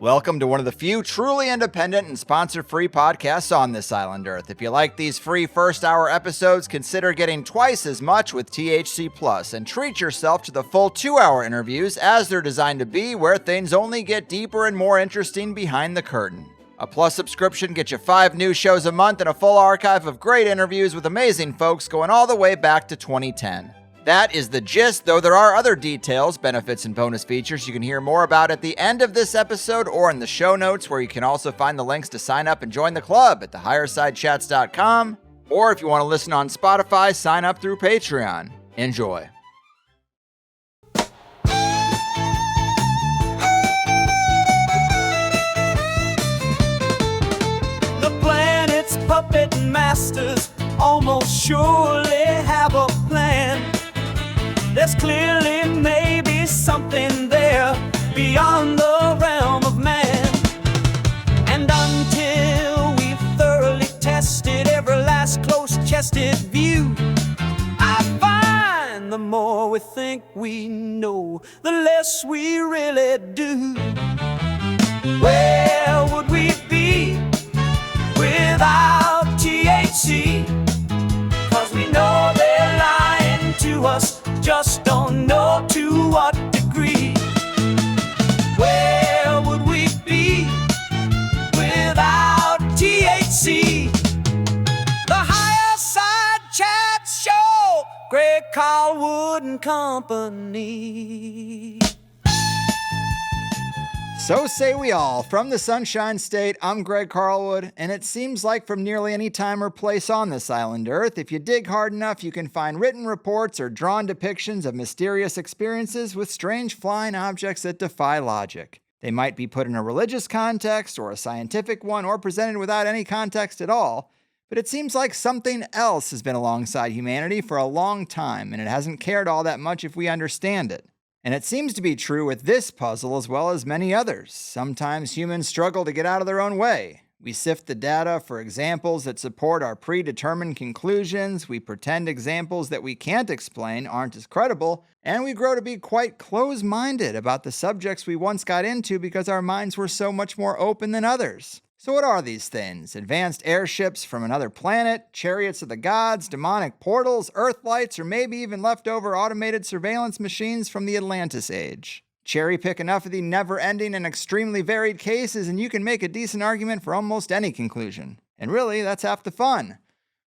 Welcome to one of the few truly independent and sponsor-free podcasts on this island Earth. If you like these free first-hour episodes, consider getting twice as much with THC Plus and treat yourself to the full 2-hour interviews as they're designed to be, where things only get deeper and more interesting behind the curtain. A Plus subscription gets you 5 new shows a month and a full archive of great interviews with amazing folks going all the way back to 2010. That is the gist, though there are other details, benefits, and bonus features you can hear more about at the end of this episode or in the show notes, where you can also find the links to sign up and join the club at thehighersidechats.com. Or if you want to listen on Spotify, sign up through Patreon. Enjoy. The planet's puppet masters almost surely have a plan. There's clearly maybe something there beyond the realm of man. And until we've thoroughly tested every last close-chested view, I find the more we think we know, the less we really do. Where would we be without THC? 'Cause we know they're lying to us, just don't know to what degree. Where would we be without THC? The Higher Side Chat Show, Greg Carlwood and Company. So say we all. From the Sunshine State, I'm Greg Carlwood, and it seems like from nearly any time or place on this island Earth, if you dig hard enough, you can find written reports or drawn depictions of mysterious experiences with strange flying objects that defy logic. They might be put in a religious context or a scientific one, or presented without any context at all, but it seems like something else has been alongside humanity for a long time, and it hasn't cared all that much if we understand it. And it seems to be true with this puzzle as well as many others. Sometimes humans struggle to get out of their own way. We sift the data for examples that support our predetermined conclusions, we pretend examples that we can't explain aren't as credible, and we grow to be quite close-minded about the subjects we once got into because our minds were so much more open than others. So what are these things? Advanced airships from another planet, chariots of the gods, demonic portals, earthlights, or maybe even leftover automated surveillance machines from the Atlantis age? Cherry pick enough of the never-ending and extremely varied cases and you can make a decent argument for almost any conclusion. And really, that's half the fun.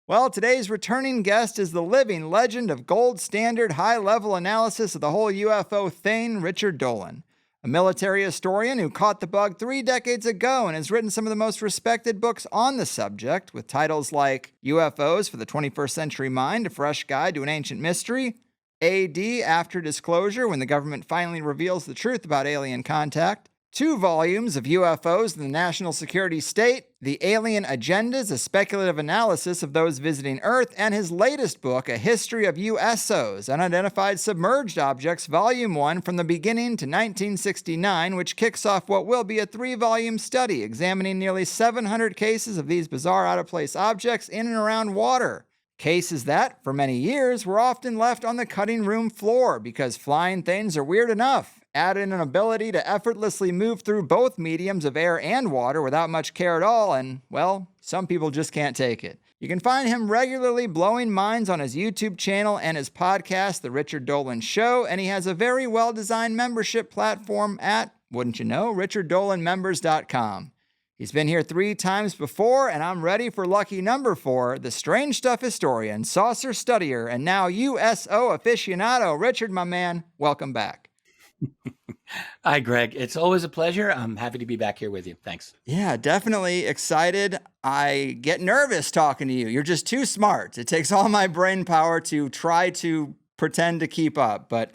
Well, today's returning guest is the living legend of gold standard high-level analysis of the whole UFO thing, Richard Dolan. A military historian who caught the bug 3 decades ago and has written some of the most respected books on the subject, with titles like UFOs for the 21st Century Mind, A Fresh Guide to an Ancient Mystery, AD After Disclosure, when the government finally reveals the truth about alien contact, 2 volumes of UFOs in the National Security State, The Alien Agendas, a speculative analysis of those visiting Earth, and his latest book, A History of USOs, Unidentified Submerged Objects, Volume 1, from the beginning to 1969, which kicks off what will be a 3-volume study examining nearly 700 cases of these bizarre out-of-place objects in and around water. Cases that, for many years, were often left on the cutting room floor because flying things are weird enough. Add in an ability to effortlessly move through both mediums of air and water without much care at all, and, well, some people just can't take it. You can find him regularly blowing minds on his YouTube channel and his podcast, The Richard Dolan Show, and he has a very well-designed membership platform at, wouldn't you know, richarddolanmembers.com. He's been here 3 times before, and I'm ready for lucky number 4, the strange stuff historian, saucer studier, and now USO aficionado. Richard, my man, welcome back. Hi, Greg. It's always a pleasure. I'm happy to be back here with you. Thanks. Yeah, definitely excited. I get nervous talking to you. You're just too smart. It takes all my brain power to try to pretend to keep up, but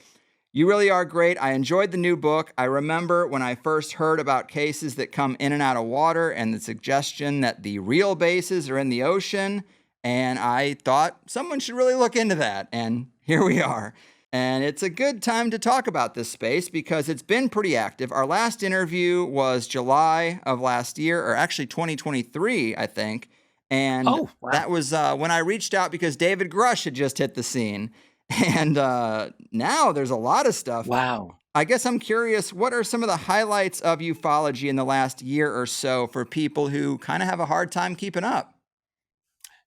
you really are great. I enjoyed the new book. I remember when I first heard about cases that come in and out of water and the suggestion that the real bases are in the ocean, and I thought someone should really look into that, and here we are. And it's a good time to talk about this space because it's been pretty active. Our last interview was July of last year, or actually 2023, I think. And that was when I reached out because David Grush had just hit the scene. And now there's a lot of stuff I guess I'm curious, what are some of the highlights of ufology in the last year or so for people who kind of have a hard time keeping up?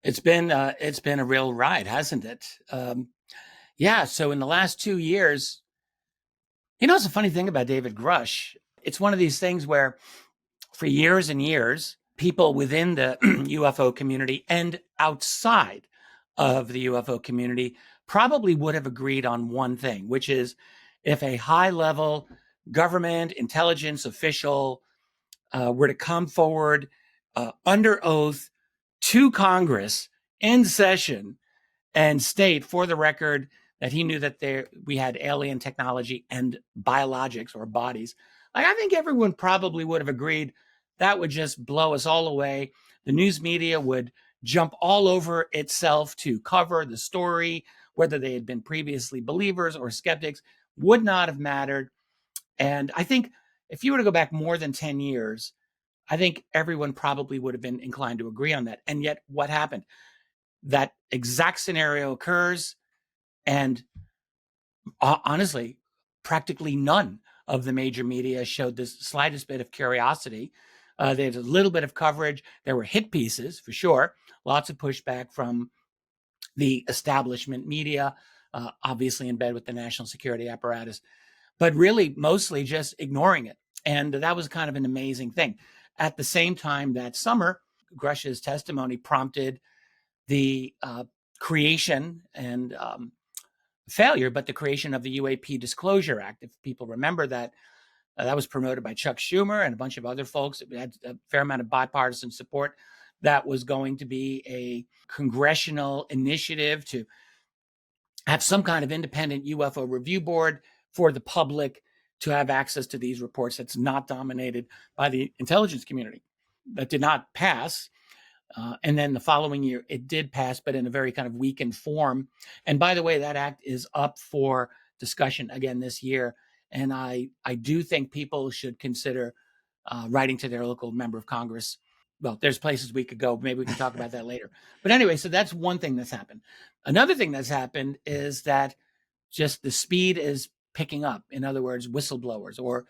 It's been a real ride, hasn't it? Yeah. So in the last 2 years, it's a funny thing about David Grush. It's one of these things where, for years and years, people within the UFO community and outside of the UFO community probably would have agreed on one thing, which is if a high-level government intelligence official were to come forward under oath to Congress in session and state for the record that he knew that we had alien technology and biologics or bodies, I think everyone probably would have agreed that would just blow us all away. The news media would jump all over itself to cover the story, whether they had been previously believers or skeptics, would not have mattered. And I think if you were to go back more than 10 years, I think everyone probably would have been inclined to agree on that. And yet what happened? That exact scenario occurs, and honestly, practically none of the major media showed the slightest bit of curiosity. They had a little bit of coverage. There were hit pieces, for sure. Lots of pushback from the establishment media, obviously in bed with the national security apparatus, but really mostly just ignoring it. And that was kind of an amazing thing. At the same time, that summer, Grush's testimony prompted the creation and failure, but the creation of the UAP Disclosure Act. If people remember that, that was promoted by Chuck Schumer and a bunch of other folks. It had a fair amount of bipartisan support. That was going to be a congressional initiative to have some kind of independent UFO review board for the public to have access to these reports that's not dominated by the intelligence community. That did not pass. And then the following year, it did pass, but in a very kind of weakened form. And by the way, that act is up for discussion again this year. And I do think people should consider writing to their local member of Congress. Well, there's places we could go. Maybe we can talk about that later. But anyway, so that's one thing that's happened. Another thing that's happened is that just the speed is picking up. In other words, whistleblowers, or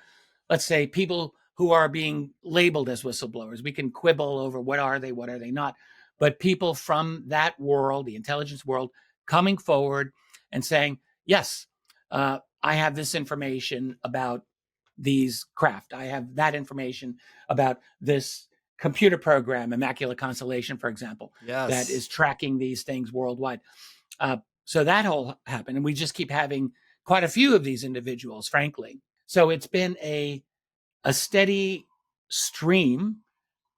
let's say people who are being labeled as whistleblowers. We can quibble over what are they not. But people from that world, the intelligence world, coming forward and saying, yes, I have this information about these craft. I have that information about this computer program, Immaculate Constellation, for example, that is tracking these things worldwide. So that whole happened. And we just keep having quite a few of these individuals, frankly. So it's been a steady stream,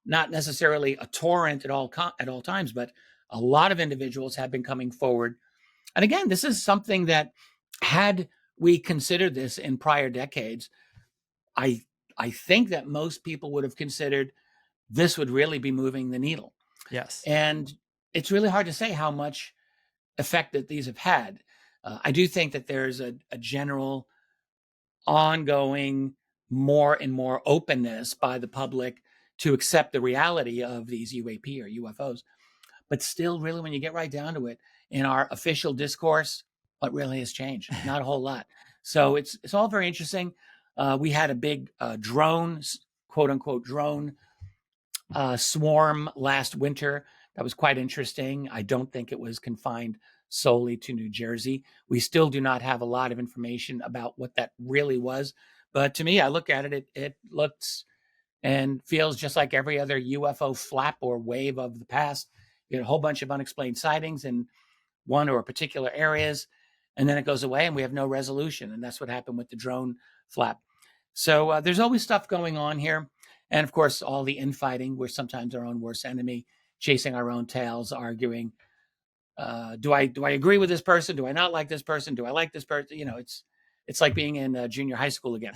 not necessarily a torrent at all times, but a lot of individuals have been coming forward. And again, this is something that, had we considered this in prior decades, I think that most people would have considered this would really be moving the needle. Yes. And it's really hard to say how much effect that these have had. I do think that there's a general ongoing more and more openness by the public to accept the reality of these UAP or UFOs. But still, really, when you get right down to it, in our official discourse, what really has changed? Not a whole lot. So it's all very interesting. We had a big drone, quote unquote, drone swarm last winter. That was quite interesting. I don't think it was confined solely to New Jersey. We still do not have a lot of information about what that really was. But to me, I look at it, it looks and feels just like every other UFO flap or wave of the past. You get a whole bunch of unexplained sightings in one or particular areas, and then it goes away and we have no resolution. And that's what happened with the drone flap. So there's always stuff going on here. And of course, all the infighting. We're sometimes our own worst enemy, chasing our own tails, arguing. Do I agree with this person? Do I not like this person? Do I like this person? It's like being in junior high school again.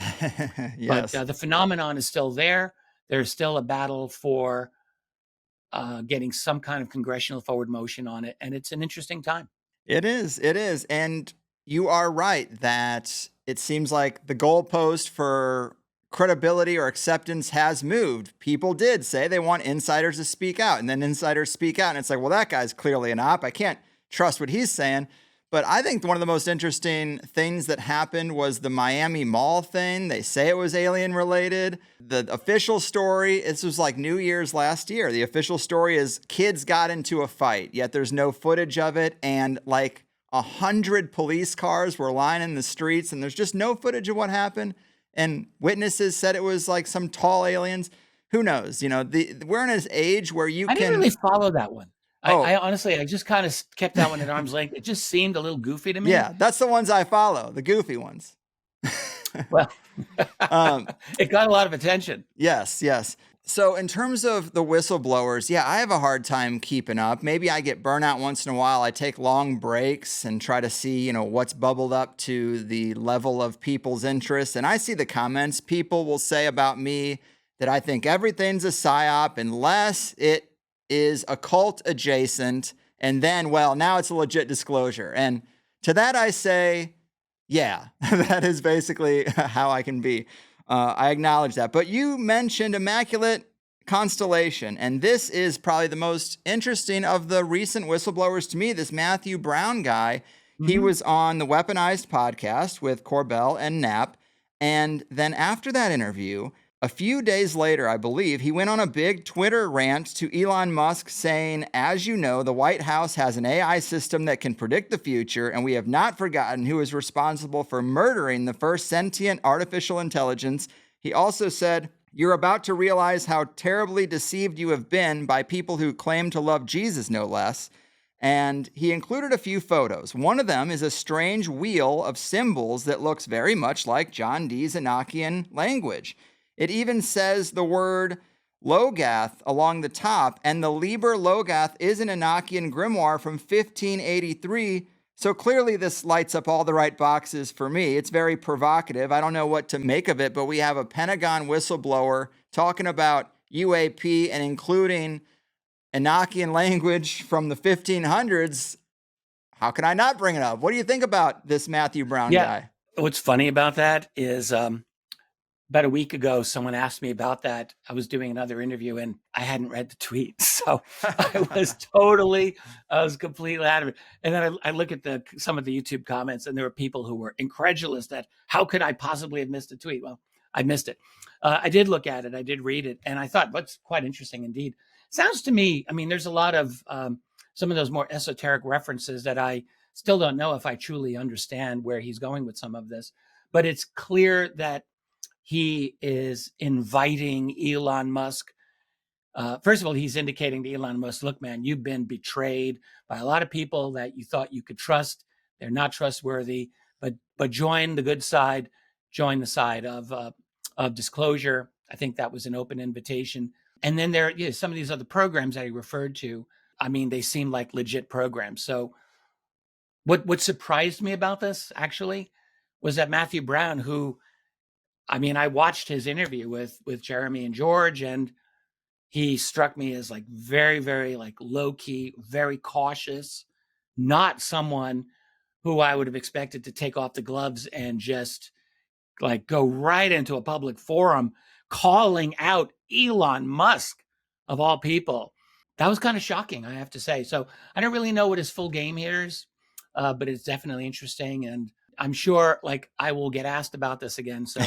Yes. But the phenomenon is still there. There's still a battle for getting some kind of congressional forward motion on it. And it's an interesting time. It is. It is. And you are right that it seems like the goalpost for credibility or acceptance has moved. People did say they want insiders to speak out, and then insiders speak out. And it's like, well, that guy's clearly an op. I can't trust what he's saying. But I think one of the most interesting things that happened was the Miami Mall thing. They say it was alien related. The official story, this was like New Year's last year. The official story is kids got into a fight, yet there's no footage of it. And like 100 police cars were lining the streets and there's just no footage of what happened. And witnesses said it was like some tall aliens. Who knows? You know, we're in an age where I didn't really follow that one. Oh. I honestly, I just kind of kept that one at arm's length. It just seemed a little goofy to me. Yeah, that's the ones I follow, the goofy ones. Well, it got a lot of attention. Yes. So in terms of the whistleblowers, yeah, I have a hard time keeping up. Maybe I get burnout once in a while. I take long breaks and try to see, you know, what's bubbled up to the level of people's interest. And I see the comments people will say about me that I think everything's a psyop unless it is occult adjacent, and then, well, now it's a legit disclosure. And to that I say, yeah, that is basically how I can be. I acknowledge that. But you mentioned Immaculate Constellation, and this is probably the most interesting of the recent whistleblowers to me, this Matthew Brown guy. Mm-hmm. He was on the Weaponized podcast with Corbell and Knapp, and then after that interview, a few days later, I believe, he went on a big Twitter rant to Elon Musk saying, as you know, the White House has an AI system that can predict the future, and we have not forgotten who is responsible for murdering the first sentient artificial intelligence. He also said, you're about to realize how terribly deceived you have been by people who claim to love Jesus, no less. And he included a few photos. One of them is a strange wheel of symbols that looks very much like John Dee's Enochian language. It even says the word Logath along the top, and the Liber Logath is an Enochian grimoire from 1583, so clearly this lights up all the right boxes for me. It's very provocative. I don't know what to make of it, but we have a Pentagon whistleblower talking about UAP and including Enochian language from the 1500s. How can I not bring it up? What do you think about this Matthew Brown guy? What's funny about that is... about a week ago, someone asked me about that. I was doing another interview and I hadn't read the tweet. So I was completely out of it. And then I look at some of the YouTube comments and there were people who were incredulous that how could I possibly have missed a tweet? Well, I missed it. I did look at it. I did read it. And I thought, that's quite interesting indeed. Sounds to me, I mean, there's a lot of some of those more esoteric references that I still don't know if I truly understand where he's going with some of this. But it's clear that he is inviting Elon Musk. First of all, he's indicating to Elon Musk, look, man, you've been betrayed by a lot of people that you thought you could trust. They're not trustworthy, but join the good side, join the side of disclosure. I think that was an open invitation. And then there are some of these other programs that he referred to. I mean, they seem like legit programs. So what surprised me about this actually was that Matthew Brown, who, I mean, I watched his interview with Jeremy and George, and he struck me as like very, very like low key, very cautious, not someone who I would have expected to take off the gloves and just like go right into a public forum calling out Elon Musk of all people. That was kind of shocking, I have to say. So I don't really know what his full game here is, but it's definitely interesting. And I'm sure like I will get asked about this again. So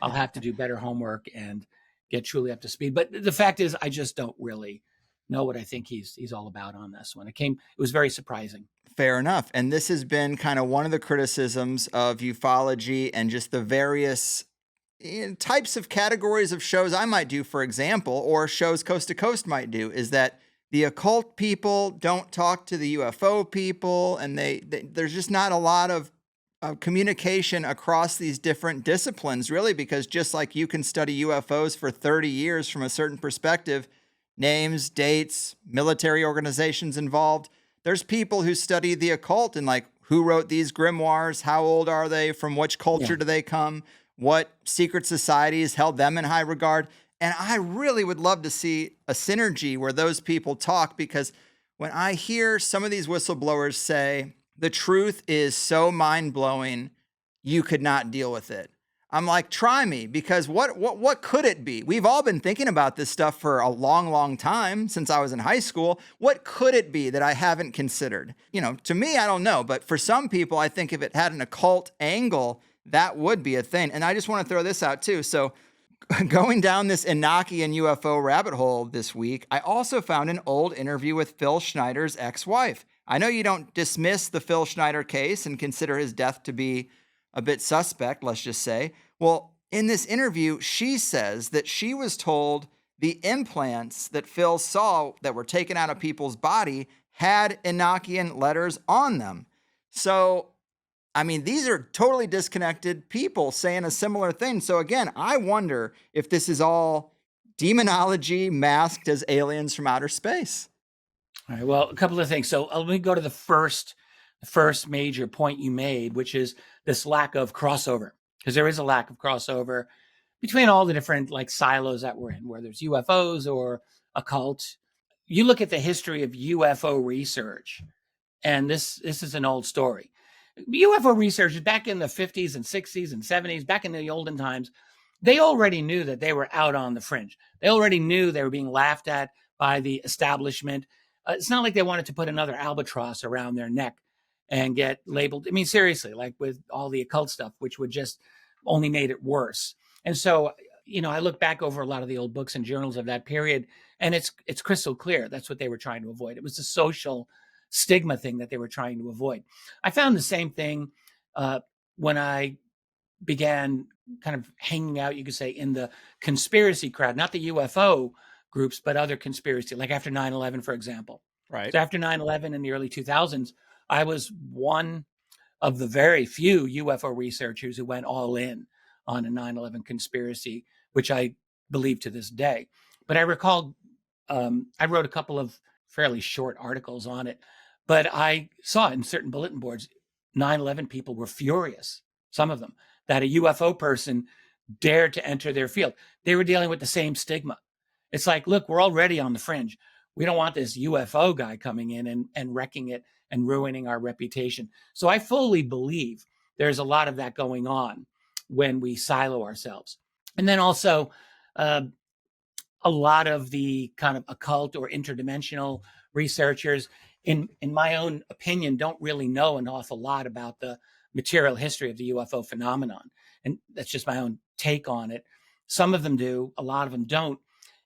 I'll have to do better homework and get truly up to speed. But the fact is, I just don't really know what I think he's all about on this one. It was very surprising. Fair enough. And this has been kind of one of the criticisms of ufology and just the various types of categories of shows I might do, for example, or shows Coast to Coast might do, is that the occult people don't talk to the UFO people, and there's just not a lot of communication across these different disciplines, really, because just like you can study UFOs for 30 years from a certain perspective, names, dates, military organizations involved, there's people who study the occult and like who wrote these grimoires, how old are they, from which culture do they come, what secret societies held them in high regard. And I really would love to see a synergy where those people talk, because when I hear some of these whistleblowers say, the truth is so mind-blowing, you could not deal with it, I'm like, try me, because what could it be? We've all been thinking about this stuff for a long time, since I was in high school. What could it be that I haven't considered? To me, I don't know, but for some people, I think if it had an occult angle, that would be a thing. And I just want to throw this out too. So going down this Enochian UFO rabbit hole this week, I also found an old interview with Phil Schneider's ex-wife. I know you don't dismiss the Phil Schneider case and consider his death to be a bit suspect, let's just say. Well, in this interview, she says that she was told the implants that Phil saw that were taken out of people's body had Enochian letters on them. So, I mean, these are totally disconnected people saying a similar thing. So again, I wonder if this is all demonology masked as aliens from outer space. All right. Well, a couple of things. So let me go to the first major point you made, which is this lack of crossover, because there is a lack of crossover between all the different silos that we're in, whether it's UFOs or occult. You look at the history of UFO research, and this is an old story. UFO researchers back in the 50s and 60s and 70s, back in the olden times, they already knew that they were out on the fringe. They already knew they were being laughed at by the establishment. It's not like they wanted to put another albatross around their neck and get labeled. I mean, seriously, like with all the occult stuff, which would just only made it worse. And so, I look back over a lot of the old books and journals of that period, and it's crystal clear. That's what they were trying to avoid. It was the social stigma thing that they were trying to avoid. I found the same thing when I began kind of hanging out, you could say, in the conspiracy crowd, not the UFO groups, but other conspiracy, like after 9/11, for example. Right. So after 9/11 in the early 2000s, I was one of the very few UFO researchers who went all in on a 9/11 conspiracy, which I believe to this day. But I recall I wrote a couple of fairly short articles on it, but I saw in certain bulletin boards, 9/11 people were furious, some of them, that a UFO person dared to enter their field. They were dealing with the same stigma. It's like, look, we're already on the fringe. We don't want this UFO guy coming in and wrecking it and ruining our reputation. So I fully believe there's a lot of that going on when we silo ourselves. And then also a lot of the kind of occult or interdimensional researchers, in my own opinion, don't really know an awful lot about the material history of the UFO phenomenon. And that's just my own take on it. Some of them do, a lot of them don't.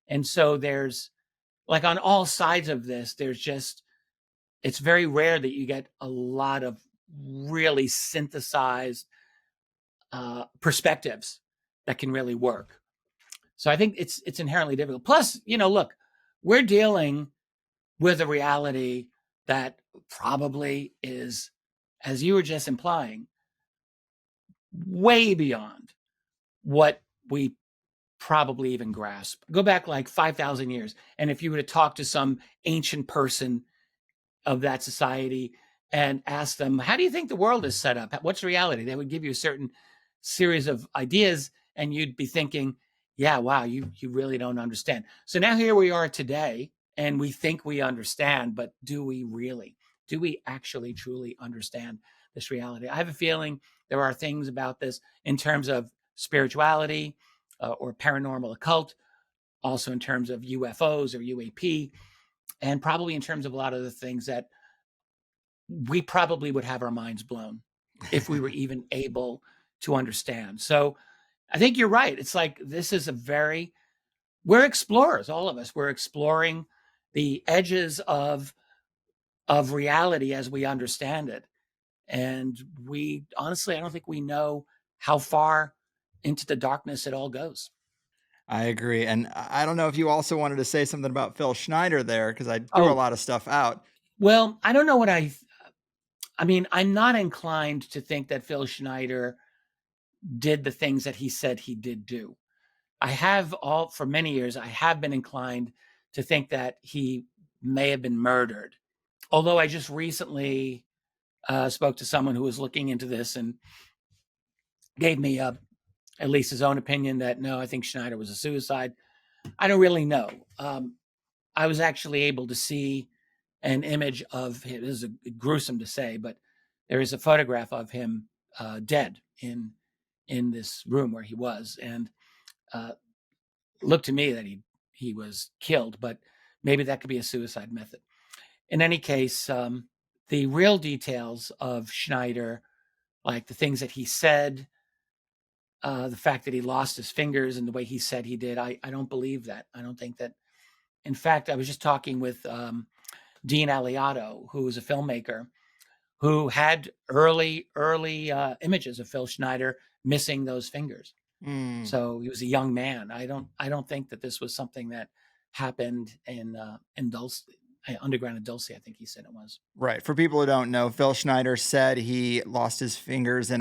And so there's, like, on all sides of this, it's very rare that you get a lot of really synthesized perspectives that can really work. So I think it's inherently difficult. Plus, look, we're dealing with a reality that probably is, as you were just implying, way beyond what we probably even grasp. Go back like 5,000 years, and if you were to talk to some ancient person of that society and ask them, how do you think the world is set up? What's reality? They would give you a certain series of ideas, and you'd be thinking, yeah, wow, you really don't understand. So now here we are today, and we think we understand, but do we really? Do we actually truly understand this reality? I have a feeling there are things about this in terms of spirituality or paranormal occult, also in terms of UFOs or UAP, and probably in terms of a lot of the things that we probably would have our minds blown if we were even able to understand. So I think you're right. It's like, this is we're explorers, all of us. We're exploring the edges of reality as we understand it. And honestly, I don't think we know how far into the darkness it all goes. I agree. And I don't know if you also wanted to say something about Phil Schneider there, because I threw a lot of stuff out. Well, I don't know what I mean, I'm not inclined to think that Phil Schneider did the things that he said he did do. For many years, I have been inclined to think that he may have been murdered. Although I just recently spoke to someone who was looking into this and gave me at least his own opinion that, no, I think Schneider was a suicide. I don't really know. I was actually able to see an image of him. This is gruesome to say, but there is a photograph of him dead in in this room where he was, and looked to me that he was killed, but maybe that could be a suicide method. In any case, the real details of Schneider, like the things that he said, the fact that he lost his fingers and the way he said he did, I don't believe that. I don't think that. In fact, I was just talking with Dean Aliato, who is a filmmaker, who had early images of Phil Schneider missing those fingers. So he was a young man. I don't think that this was something that happened in Dulce, underground in Dulce, I think he said it was. Right. For people who don't know, Phil Schneider said he lost his fingers in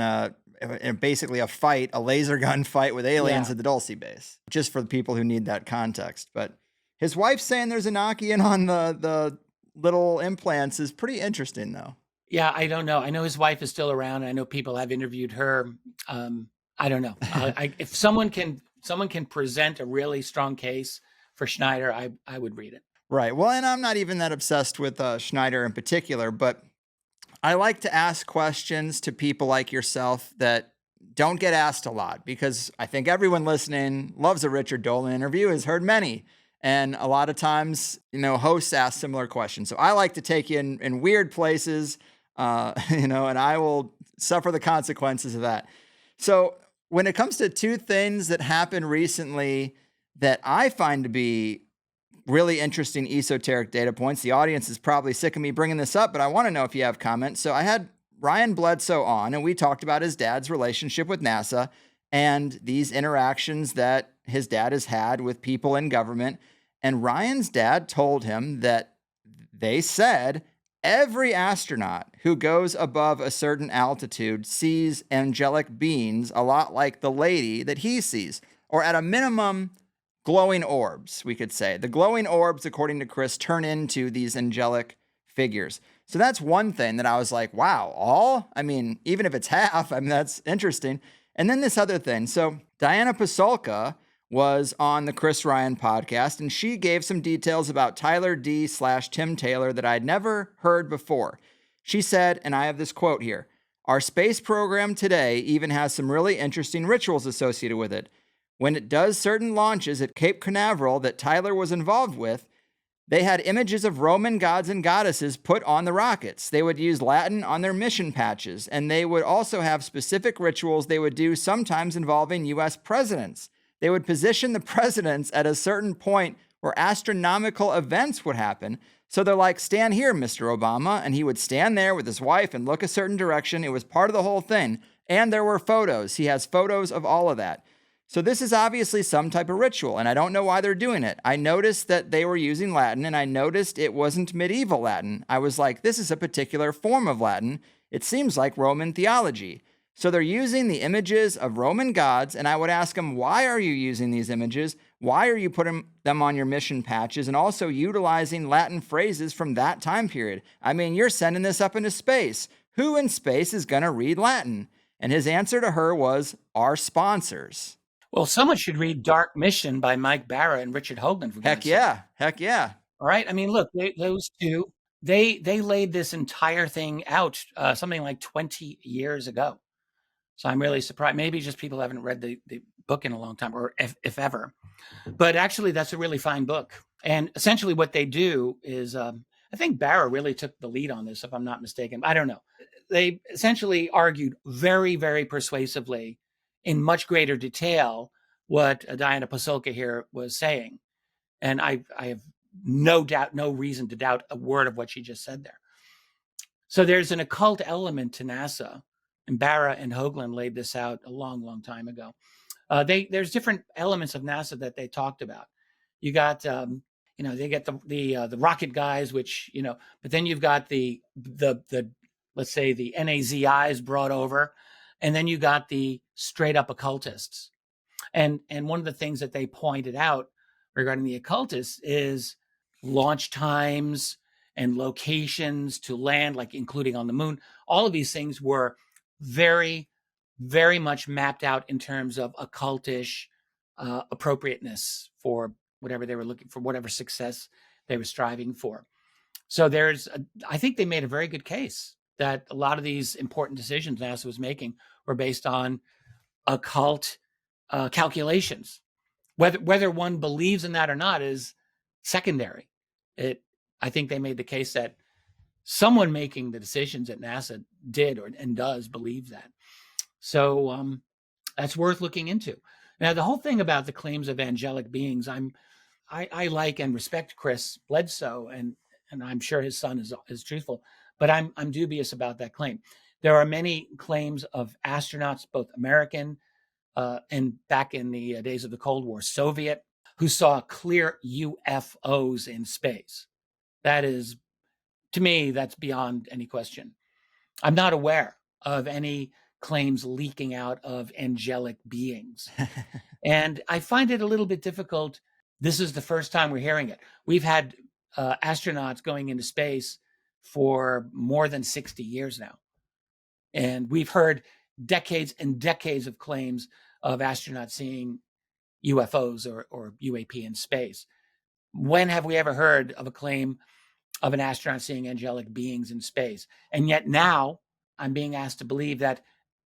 basically a fight, a laser gun fight with aliens at the Dulce base. Just for the people who need that context. But his wife's saying there's Enochian on the little implants is pretty interesting, though. Yeah, I don't know. I know his wife is still around. I know people have interviewed her. I don't know. If someone can present a really strong case for Schneider, I would read it. Right. Well, and I'm not even that obsessed with Schneider in particular, but I like to ask questions to people like yourself that don't get asked a lot, because I think everyone listening loves a Richard Dolan interview, has heard many. And a lot of times, hosts ask similar questions. So I like to take you in weird places, and I will suffer the consequences of that. So when it comes to two things that happened recently that I find to be really interesting esoteric data points, the audience is probably sick of me bringing this up, but I want to know if you have comments. So I had Ryan Bledsoe on, and we talked about his dad's relationship with NASA and these interactions that his dad has had with people in government. And Ryan's dad told him that they said every astronaut who goes above a certain altitude sees angelic beings, a lot like the lady that he sees, or at a minimum, glowing orbs, we could say. The glowing orbs, according to Chris, turn into these angelic figures. So that's one thing that I was like, wow, even if it's half, that's interesting. And then this other thing. So Diana Pasulka was on the Chris Ryan podcast, and she gave some details about Tyler D/Tim Taylor that I'd never heard before. She said, and I have this quote here, "Our space program today even has some really interesting rituals associated with it. When it does certain launches at Cape Canaveral that Tyler was involved with, they had images of Roman gods and goddesses put on the rockets. They would use Latin on their mission patches, and they would also have specific rituals they would do, sometimes involving U.S. presidents. They would position the presidents at a certain point where astronomical events would happen. So they're like, stand here, Mr. Obama. And he would stand there with his wife and look a certain direction. It was part of the whole thing. And there were photos. He has photos of all of that. So this is obviously some type of ritual, and I don't know why they're doing it. I noticed that they were using Latin, and I noticed it wasn't medieval Latin. I was like, this is a particular form of Latin. It seems like Roman theology. So they're using the images of Roman gods, and I would ask them, why are you using these images? Why are you putting them on your mission patches and also utilizing Latin phrases from that time period? You're sending this up into space. Who in space is going to read Latin? And his answer to her was, our sponsors. Well, someone should read Dark Mission by Mike Barra and Richard Hoagland. Heck yeah. All right. Look, those two, they laid this entire thing out something like 20 years ago. So I'm really surprised. Maybe just people haven't read the book in a long time, or if ever. But actually, that's a really fine book. And essentially what they do is, I think Barra really took the lead on this, if I'm not mistaken. I don't know. They essentially argued very, very persuasively in much greater detail what Diana Pasulka here was saying. And I have no doubt, no reason to doubt a word of what she just said there. So there's an occult element to NASA, and Barra and Hoagland laid this out a long, long time ago. There's different elements of NASA that they talked about. You got, they get the rocket guys, which, but then you've got the let's say the NAZIs brought over. And then you got the straight up occultists. And one of the things that they pointed out regarding the occultists is launch times and locations to land, like including on the moon. All of these things were very, very much mapped out in terms of occultish appropriateness for whatever they were looking for, whatever success they were striving for. So I think they made a very good case that a lot of these important decisions NASA was making were based on occult calculations. Whether one believes in that or not is secondary. I think they made the case that someone making the decisions at NASA did and does believe that. So that's worth looking into. Now, the whole thing about the claims of angelic beings, I like and respect Chris Bledsoe, and I'm sure his son is truthful, but I'm dubious about that claim. There are many claims of astronauts, both American and back in the days of the Cold War, Soviet, who saw clear UFOs in space. That is, to me, that's beyond any question. I'm not aware of any claims leaking out of angelic beings. And I find it a little bit difficult. This is the first time we're hearing it. We've had astronauts going into space for more than 60 years now. And we've heard decades and decades of claims of astronauts seeing UFOs or UAP in space. When have we ever heard of a claim of an astronaut seeing angelic beings in space? And yet now I'm being asked to believe that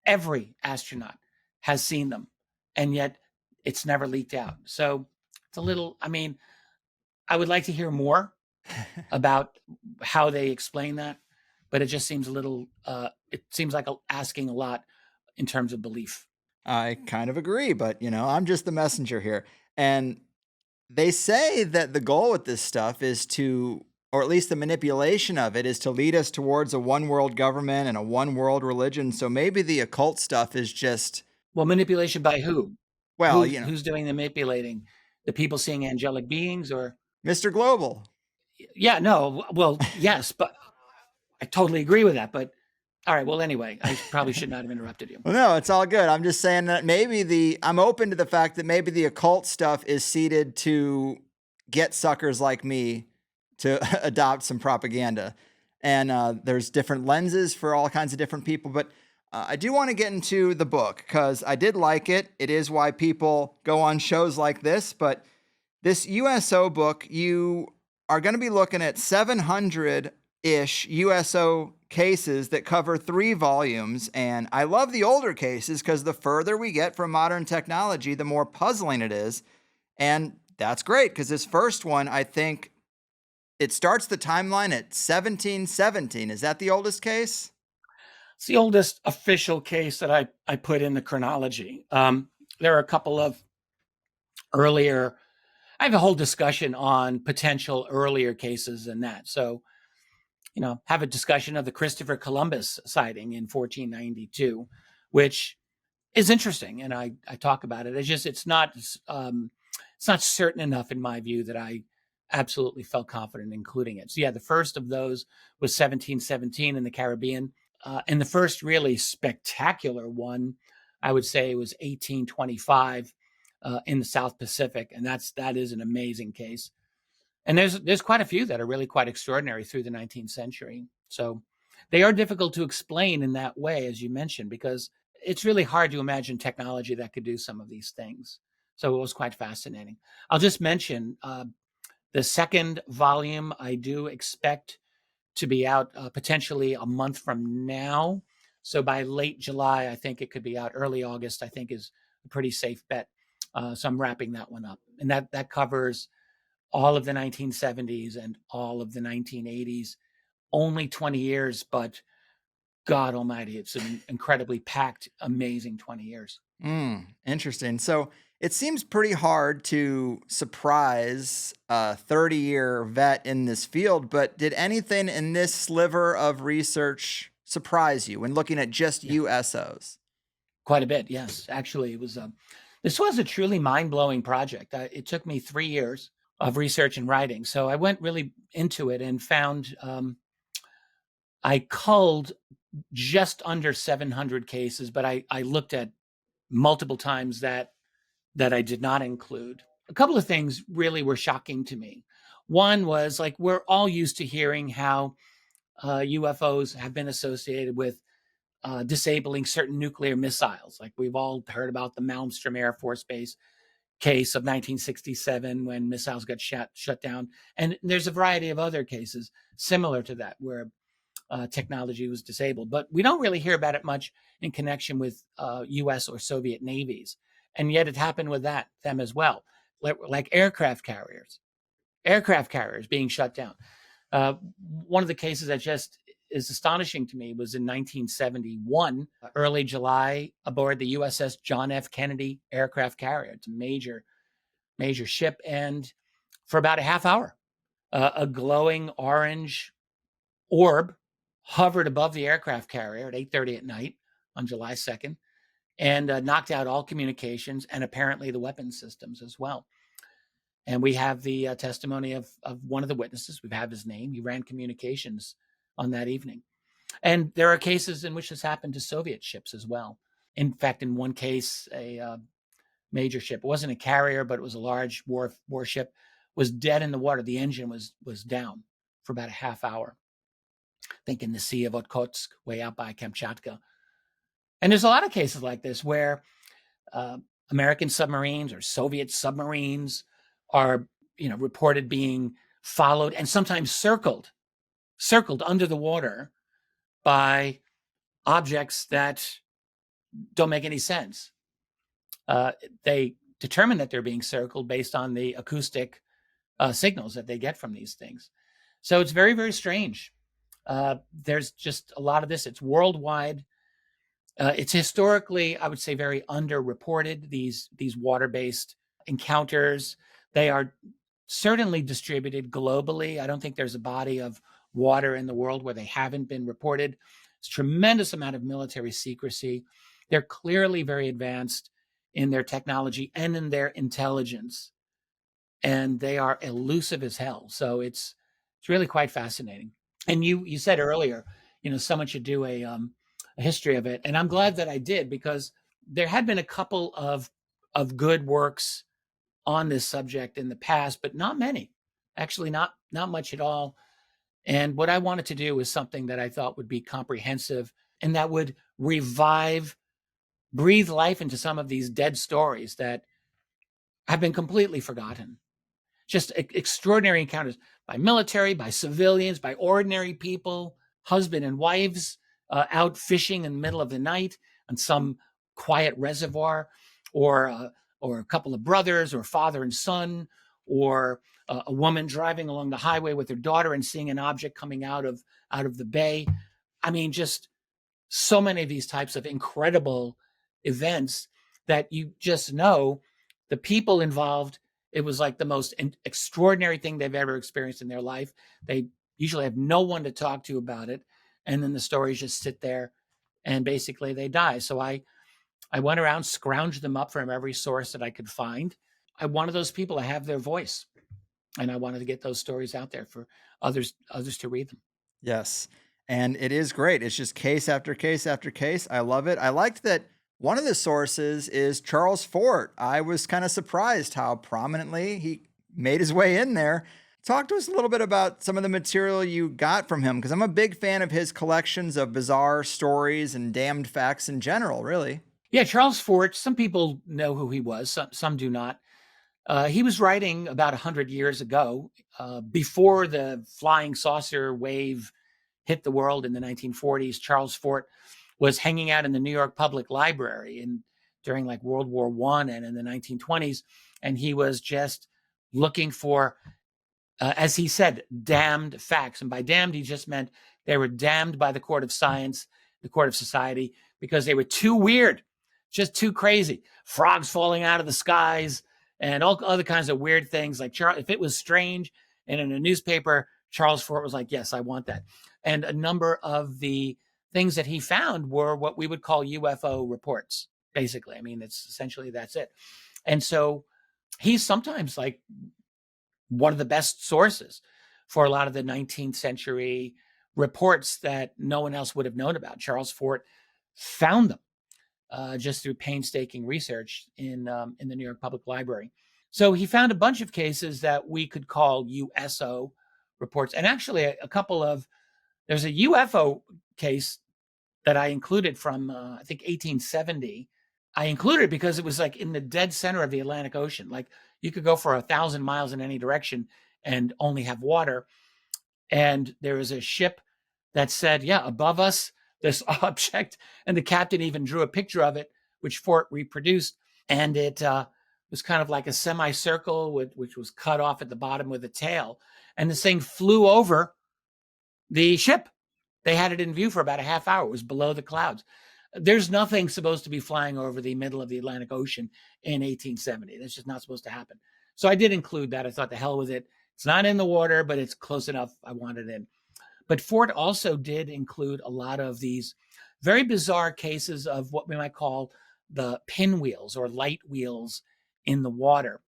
every astronaut has seen them, and yet it's never leaked out. So it's a little, I would like to hear more about how they explain that, but it just seems a little, it seems like asking a lot in terms of belief. I kind of agree, but I'm just the messenger here. And they say that the goal with this stuff is to, or at least the manipulation of it, is to lead us towards a one world government and a one world religion. So maybe the occult stuff is just. Well, manipulation by who? Well, who's doing the manipulating? The people seeing angelic beings, or Mr. Global? Yeah, no. Well, yes, but I totally agree with that. But all right. Well, anyway, I probably should not have interrupted you. Well, no, it's all good. I'm just saying that maybe I'm open to the fact that maybe the occult stuff is seeded to get suckers like me to adopt some propaganda. And there's different lenses for all kinds of different people. But I do want to get into the book because I did like it. It is why people go on shows like this. But this USO book, you are going to be looking at 700-ish USO cases that cover 3 volumes. And I love the older cases because the further we get from modern technology, the more puzzling it is. And that's great because this first one, I think it starts the timeline at 1717. Is that the oldest case? It's the oldest official case that I put in the chronology. There are a couple of earlier, I have a whole discussion on potential earlier cases than that. So, have a discussion of the Christopher Columbus sighting in 1492, which is interesting. And I talk about it. It's not certain enough in my view that I absolutely felt confident including it. So yeah, the first of those was 1717 in the Caribbean. And the first really spectacular one, I would say, was 1825 in the South Pacific. And that is an amazing case. And there's quite a few that are really quite extraordinary through the 19th century. So they are difficult to explain in that way, as you mentioned, because it's really hard to imagine technology that could do some of these things. So it was quite fascinating. I'll just mention the second volume I do expect to be out potentially a month from now. So by late July, I think it could be out. Early August, I think, is a pretty safe bet. So I'm wrapping that one up. And that covers all of the 1970s and all of the 1980s. Only 20 years, but God almighty, it's an incredibly packed, amazing 20 years. Interesting. So it seems pretty hard to surprise a 30-year vet in this field, but did anything in this sliver of research surprise you when looking at just USOs? Quite a bit, yes. Actually, it was this was a truly mind-blowing project. It took me 3 years of research and writing. So I went really into it and found I culled just under 700 cases, but I looked at multiple times that I did not include. A couple of things really were shocking to me. One was, like, we're all used to hearing how UFOs have been associated with disabling certain nuclear missiles. Like, we've all heard about the Malmstrom Air Force Base case of 1967 when missiles got shut down. And there's a variety of other cases similar to that where technology was disabled. But we don't really hear about it much in connection with US or Soviet navies. And yet it happened with them as well, like aircraft carriers being shut down. One of the cases that just is astonishing to me was in 1971, early July, aboard the USS John F. Kennedy aircraft carrier. It's a major ship. And for about a half hour, a glowing orange orb hovered above the aircraft carrier at 8:30 at night on July 2nd and knocked out all communications and apparently the weapon systems as well. And we have the testimony of one of the witnesses. We've had his name. He ran communications on that evening. And there are cases in which this happened to Soviet ships as well. In fact, in one case, a major ship, it wasn't a carrier, but it was a large warship, was dead in the water. The engine was down for about a half hour. I think in the Sea of Okhotsk, way out by Kamchatka. And there's a lot of cases like this where American submarines or Soviet submarines are, reported being followed and sometimes circled under the water by objects that don't make any sense. They determine that they're being circled based on the acoustic signals that they get from these things. So it's very, very strange. There's just a lot of this. It's worldwide. It's historically, I would say, very underreported, these water-based encounters. They are certainly distributed globally. I don't think there's a body of water in the world where they haven't been reported. It's a tremendous amount of military secrecy. They're clearly very advanced in their technology and in their intelligence. And they are elusive as hell. So it's really quite fascinating. And you said earlier, someone should do a history of it. And I'm glad that I did, because there had been a couple of good works on this subject in the past, but not many, actually not much at all. And what I wanted to do was something that I thought would be comprehensive and that would breathe life into some of these dead stories that have been completely forgotten. Just extraordinary encounters by military, by civilians, by ordinary people, husband and wives out fishing in the middle of the night on some quiet reservoir, or a couple of brothers, or father and son, or a woman driving along the highway with her daughter and seeing an object coming out of the bay. I mean, just so many of these types of incredible events that you just know the people involved, it was like the most extraordinary thing they've ever experienced in their life. They usually have no one to talk to about it. And then the stories just sit there and basically they die. So I went around, scrounged them up from every source that I could find. I wanted those people to have their voice, and I wanted to get those stories out there for others to read them. Yes. And it is great. It's just case after case after case. I love it. I liked that one of the sources is Charles Fort. I was kind of surprised how prominently he made his way in there. Talk to us a little bit about some of the material you got from him, because I'm a big fan of his collections of bizarre stories and damned facts in general, really. Yeah, Charles Fort, some people know who he was, some do not. He was writing about 100 years ago, before the flying saucer wave hit the world in the 1940s. Charles Fort was hanging out in the New York Public Library during like World War I and in the 1920s. And he was just looking for, as he said, damned facts. And by damned, he just meant they were damned by the court of science, the court of society, because they were too weird, just too crazy. Frogs falling out of the skies and all other kinds of weird things. Like if it was strange and in a newspaper, Charles Fort was like, yes, I want that. And a number of the things that he found were what we would call UFO reports, basically. I mean, it's essentially that's it. And so he's sometimes like one of the best sources for a lot of the 19th century reports that no one else would have known about. Charles Fort found them just through painstaking research in the New York Public Library. So he found a bunch of cases that we could call USO reports. And actually there's a UFO case that I included from, I think, 1870. I included it because it was like in the dead center of the Atlantic Ocean. Like you could go for 1,000 miles in any direction and only have water. And there was a ship that said, yeah, above us, this object. And the captain even drew a picture of it, which Fort reproduced. And it was kind of like a semicircle, which was cut off at the bottom with a tail. And this thing flew over the ship. They had it in view for about a half hour. It was below the clouds. There's nothing supposed to be flying over the middle of the Atlantic Ocean in 1870. That's just not supposed to happen. So I did include that. I thought, the hell with it. It's not in the water, but it's close enough. I want it in. But Ford also did include a lot of these very bizarre cases of what we might call the pinwheels or light wheels in the water.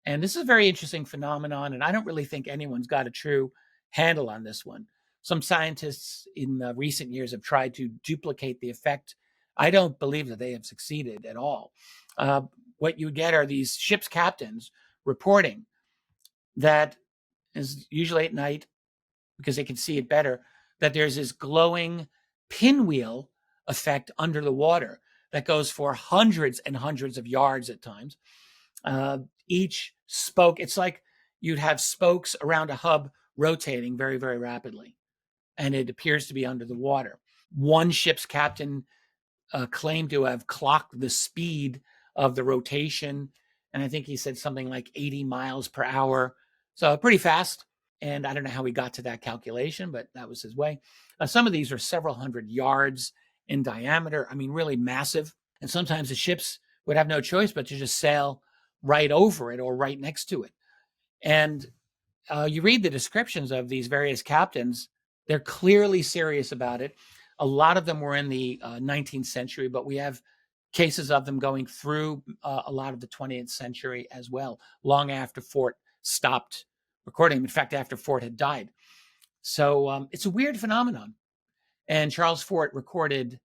And this is a very interesting phenomenon, and I don't really think anyone's got a true handle on this one. Some scientists in recent years have tried to duplicate the effect. I don't believe that they have succeeded at all. What you get are these ship's captains reporting that is usually at night, because they can see it better, that there's this glowing pinwheel effect under the water that goes for hundreds and hundreds of yards at times. Each spoke, it's like you'd have spokes around a hub rotating very, very rapidly, and it appears to be under the water. One ship's captain claimed to have clocked the speed of the rotation, and I think he said something like 80 miles per hour. So pretty fast. And I don't know how he got to that calculation, but that was his way. Some of these are several hundred yards in diameter. I mean, really massive. And sometimes the ships would have no choice but to just sail right over it or right next to it. And you read the descriptions of these various captains. They're clearly serious about it. A lot of them were in the 19th century, but we have cases of them going through a lot of the 20th century as well, long after Fort stopped recording. In fact, after Fort had died. So it's a weird phenomenon. And Charles Fort recorded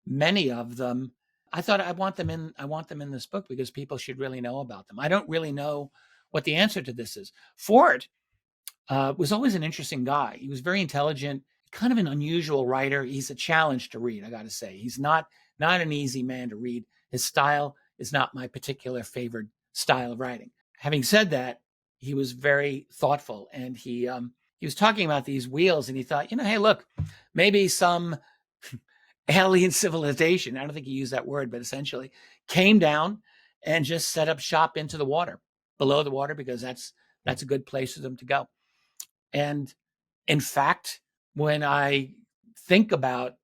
many of them. I thought I want them in this book because people should really know about them. I don't really know what the answer to this is. Fort was always an interesting guy. He was very intelligent, kind of an unusual writer. He's a challenge to read, I got to say. He's not an easy man to read. His style is not my particular favorite style of writing. Having said that, he was very thoughtful, and he was talking about these wheels, and he thought, hey, look, maybe some alien civilization, I don't think he used that word, but essentially came down and just set up shop into the water, below the water, because that's a good place for them to go. And in fact, when I think about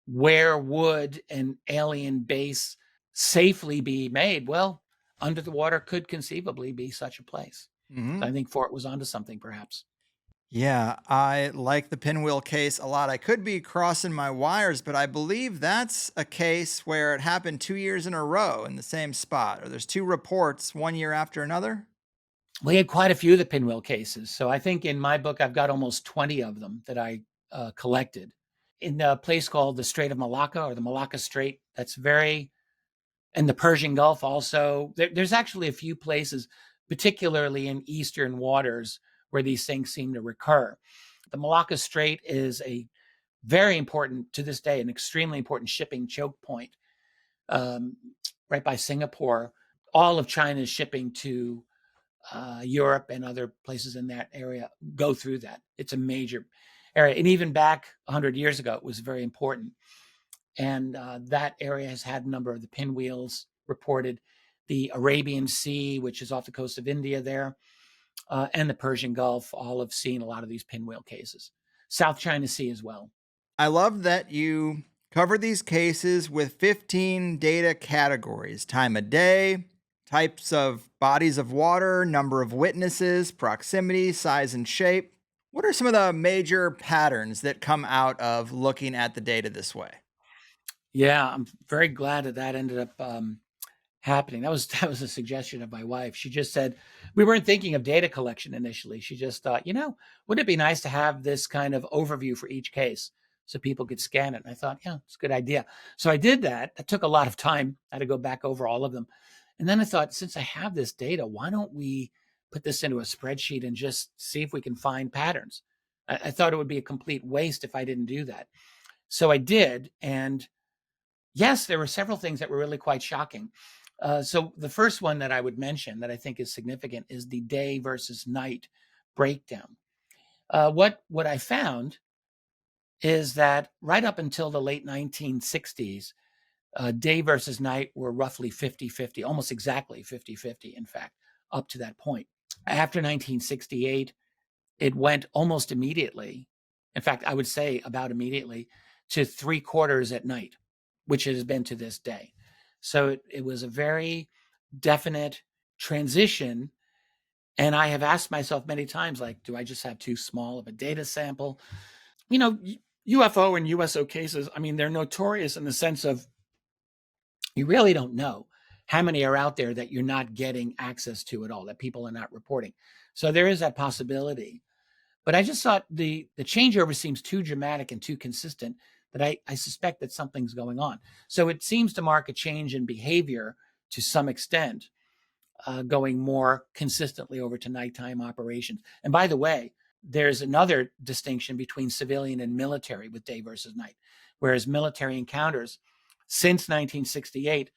where would an alien base safely be made, well, under the water could conceivably be such a place. Mm-hmm. So I think Fort was onto something, perhaps. Yeah, I like the pinwheel case a lot. I could be crossing my wires, but I believe that's a case where it happened 2 years in a row in the same spot, or there's two reports 1 year after another. We had quite a few of the pinwheel cases. So I think in my book, I've got almost 20 of them that I collected in a place called the Strait of Malacca, or the Malacca Strait. That's very, and the Persian Gulf also. There's actually a few places, particularly in eastern waters, where these things seem to recur. The Malacca Strait is a very important, to this day, an extremely important shipping choke point right by Singapore. All of China's shipping to Europe and other places in that area go through that. It's a major area. And even back 100 years ago, it was very important. And that area has had a number of the pinwheels reported. The Arabian Sea, which is off the coast of India there, and the Persian Gulf, all have seen a lot of these pinwheel cases. South China Sea as well. I love that you cover these cases with 15 data categories: time of day, types of bodies of water, number of witnesses, proximity, size and shape. What are some of the major patterns that come out of looking at the data this way? Yeah, I'm very glad that ended up happening. That was a suggestion of my wife. She just said, we weren't thinking of data collection initially. She just thought, wouldn't it be nice to have this kind of overview for each case so people could scan it? And I thought, yeah, it's a good idea. So I did that. That took a lot of time. I had to go back over all of them. And then I thought, since I have this data, why don't we put this into a spreadsheet and just see if we can find patterns? I thought it would be a complete waste if I didn't do that. So I did. And yes, there were several things that were really quite shocking. So the first one that I would mention that I think is significant is the day versus night breakdown. What I found is that right up until the late 1960s, day versus night were roughly 50-50, almost exactly 50-50, in fact, up to that point. After 1968, it went almost immediately. In fact, I would say about immediately to 3/4 at night, which it has been to this day. So it was a very definite transition. And I have asked myself many times, like, do I just have too small of a data sample? You know, UFO and USO cases, I mean, they're notorious in the sense of you really don't know how many are out there that you're not getting access to at all, that people are not reporting. So there is that possibility. But I just thought the changeover seems too dramatic and too consistent that I suspect that something's going on. So it seems to mark a change in behavior to some extent, going more consistently over to nighttime operations. And by the way, there's another distinction between civilian and military with day versus night, whereas military encounters since 1968,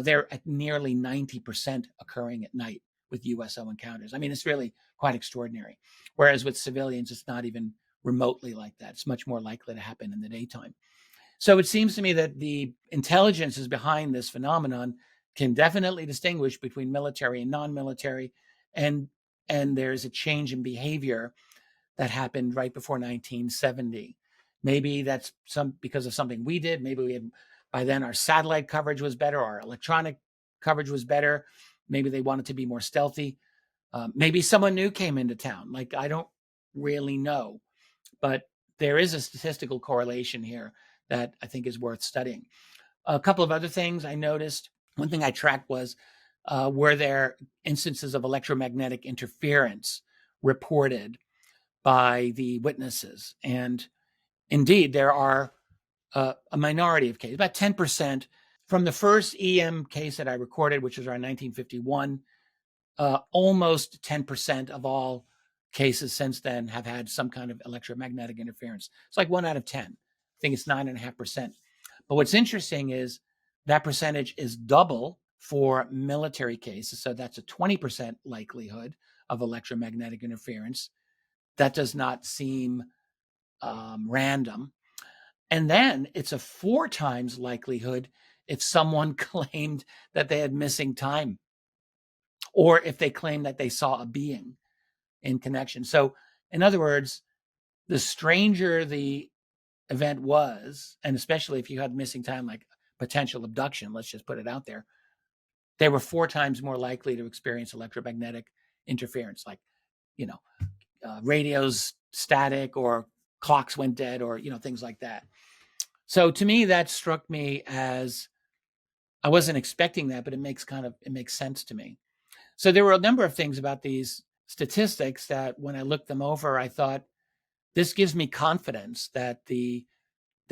they're at nearly 90% occurring at night with USO encounters. I mean, it's really quite extraordinary. Whereas with civilians, it's not even remotely like that. It's much more likely to happen in the daytime. So it seems to me that the intelligences behind this phenomenon can definitely distinguish between military and non-military, and there's a change in behavior that happened right before 1970. Maybe that's because of something we did. Maybe we had, by then our satellite coverage was better, our electronic coverage was better. Maybe they wanted to be more stealthy. Maybe someone new came into town. Like, I don't really know, but there is a statistical correlation here that I think is worth studying. A couple of other things I noticed. One thing I tracked was, were there instances of electromagnetic interference reported by the witnesses? And indeed, there are a minority of cases, about 10%. From the first EM case that I recorded, which was around 1951, almost 10% of all cases since then have had some kind of electromagnetic interference. It's like 1 out of 10. I think it's 9.5%. But what's interesting is that percentage is double for military cases. So that's a 20% likelihood of electromagnetic interference. That does not seem random. And then it's a 4 times likelihood if someone claimed that they had missing time, or if they claim that they saw a being in connection. So in other words, the stranger the event was, and especially if you had missing time, like potential abduction, let's just put it out there, they were 4 times more likely to experience electromagnetic interference, like, radios static, or clocks went dead, or, things like that. So to me, that struck me as, I wasn't expecting that, but it makes sense to me. So there were a number of things about these statistics that when I looked them over, I thought, this gives me confidence that the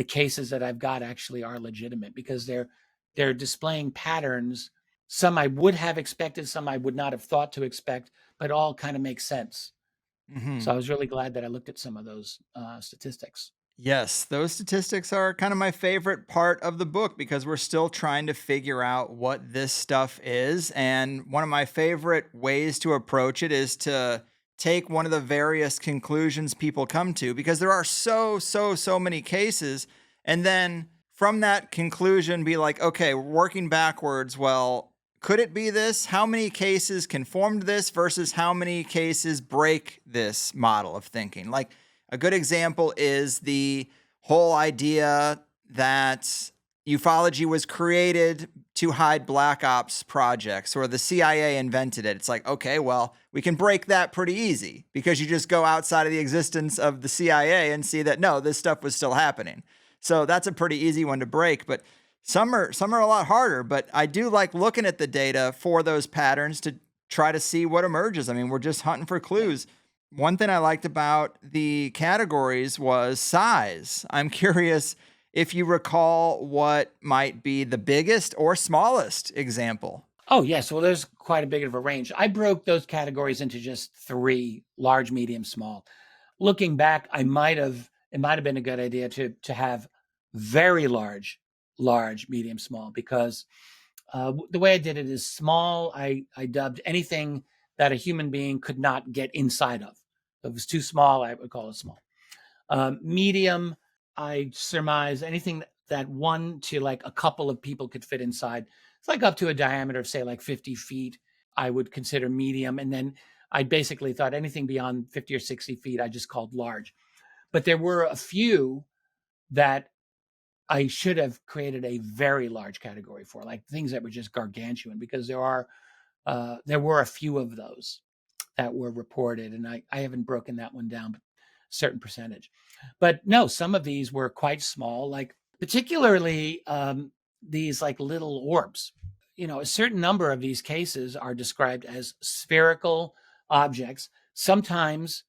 cases that I've got actually are legitimate, because they're displaying patterns. Some I would have expected, some I would not have thought to expect, but all kind of make sense. Mm-hmm. So I was really glad that I looked at some of those statistics. Yes, those statistics are kind of my favorite part of the book, because we're still trying to figure out what this stuff is. And one of my favorite ways to approach it is to take one of the various conclusions people come to, because there are so many cases. And then from that conclusion, be like, okay, working backwards, well, could it be this? How many cases conform to this versus how many cases break this model of thinking? Like, a good example is the whole idea that ufology was created to hide black ops projects, or the CIA invented it. It's like, okay, well, we can break that pretty easy, because you just go outside of the existence of the CIA and see that, no, this stuff was still happening. So that's a pretty easy one to break, but some are a lot harder. But I do like looking at the data for those patterns to try to see what emerges. I mean, we're just hunting for clues. One thing I liked about the categories was size. I'm curious if you recall what might be the biggest or smallest example. Oh, yes. Well, there's quite a bit of a range. I broke those categories into just 3: large, medium, small. Looking back, it might have been a good idea to have very large, medium, small, because the way I did it is small. I dubbed anything that a human being could not get inside of. If it was too small, I would call it small. Medium, I surmise anything that one to like a couple of people could fit inside. It's like up to a diameter of say like 50 feet, I would consider medium. And then I basically thought anything beyond 50 or 60 feet, I just called large. But there were a few that I should have created a very large category for, like things that were just gargantuan, because there were a few of those that were reported, and I haven't broken that one down, but a certain percentage. But no, some of these were quite small, like particularly these like little orbs. A certain number of these cases are described as spherical objects, sometimes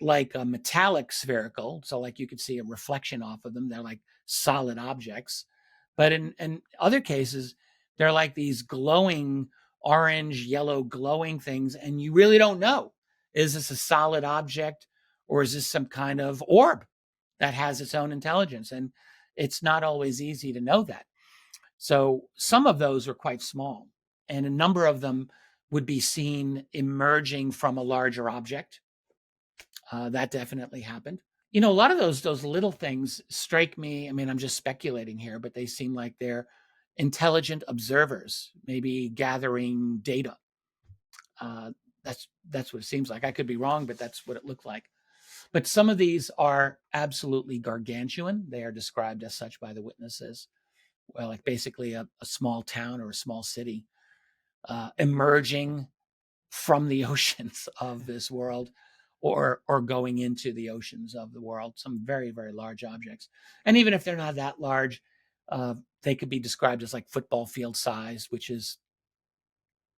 like a metallic spherical. So like you could see a reflection off of them. They're like solid objects. But in other cases, they're like these glowing orange, yellow, glowing things. And you really don't know, is this a solid object or is this some kind of orb that has its own intelligence? And it's not always easy to know that. So some of those are quite small, and a number of them would be seen emerging from a larger object. That definitely happened. A lot of those little things strike me. I mean, I'm just speculating here, but they seem like they're intelligent observers, maybe gathering data. That's what it seems like. I could be wrong, but that's what it looked like. But some of these are absolutely gargantuan. They are described as such by the witnesses. Well, like basically a small town or a small city emerging from the oceans of this world, or going into the oceans of the world, some very, very large objects. And even if they're not that large, they could be described as like football field size, which is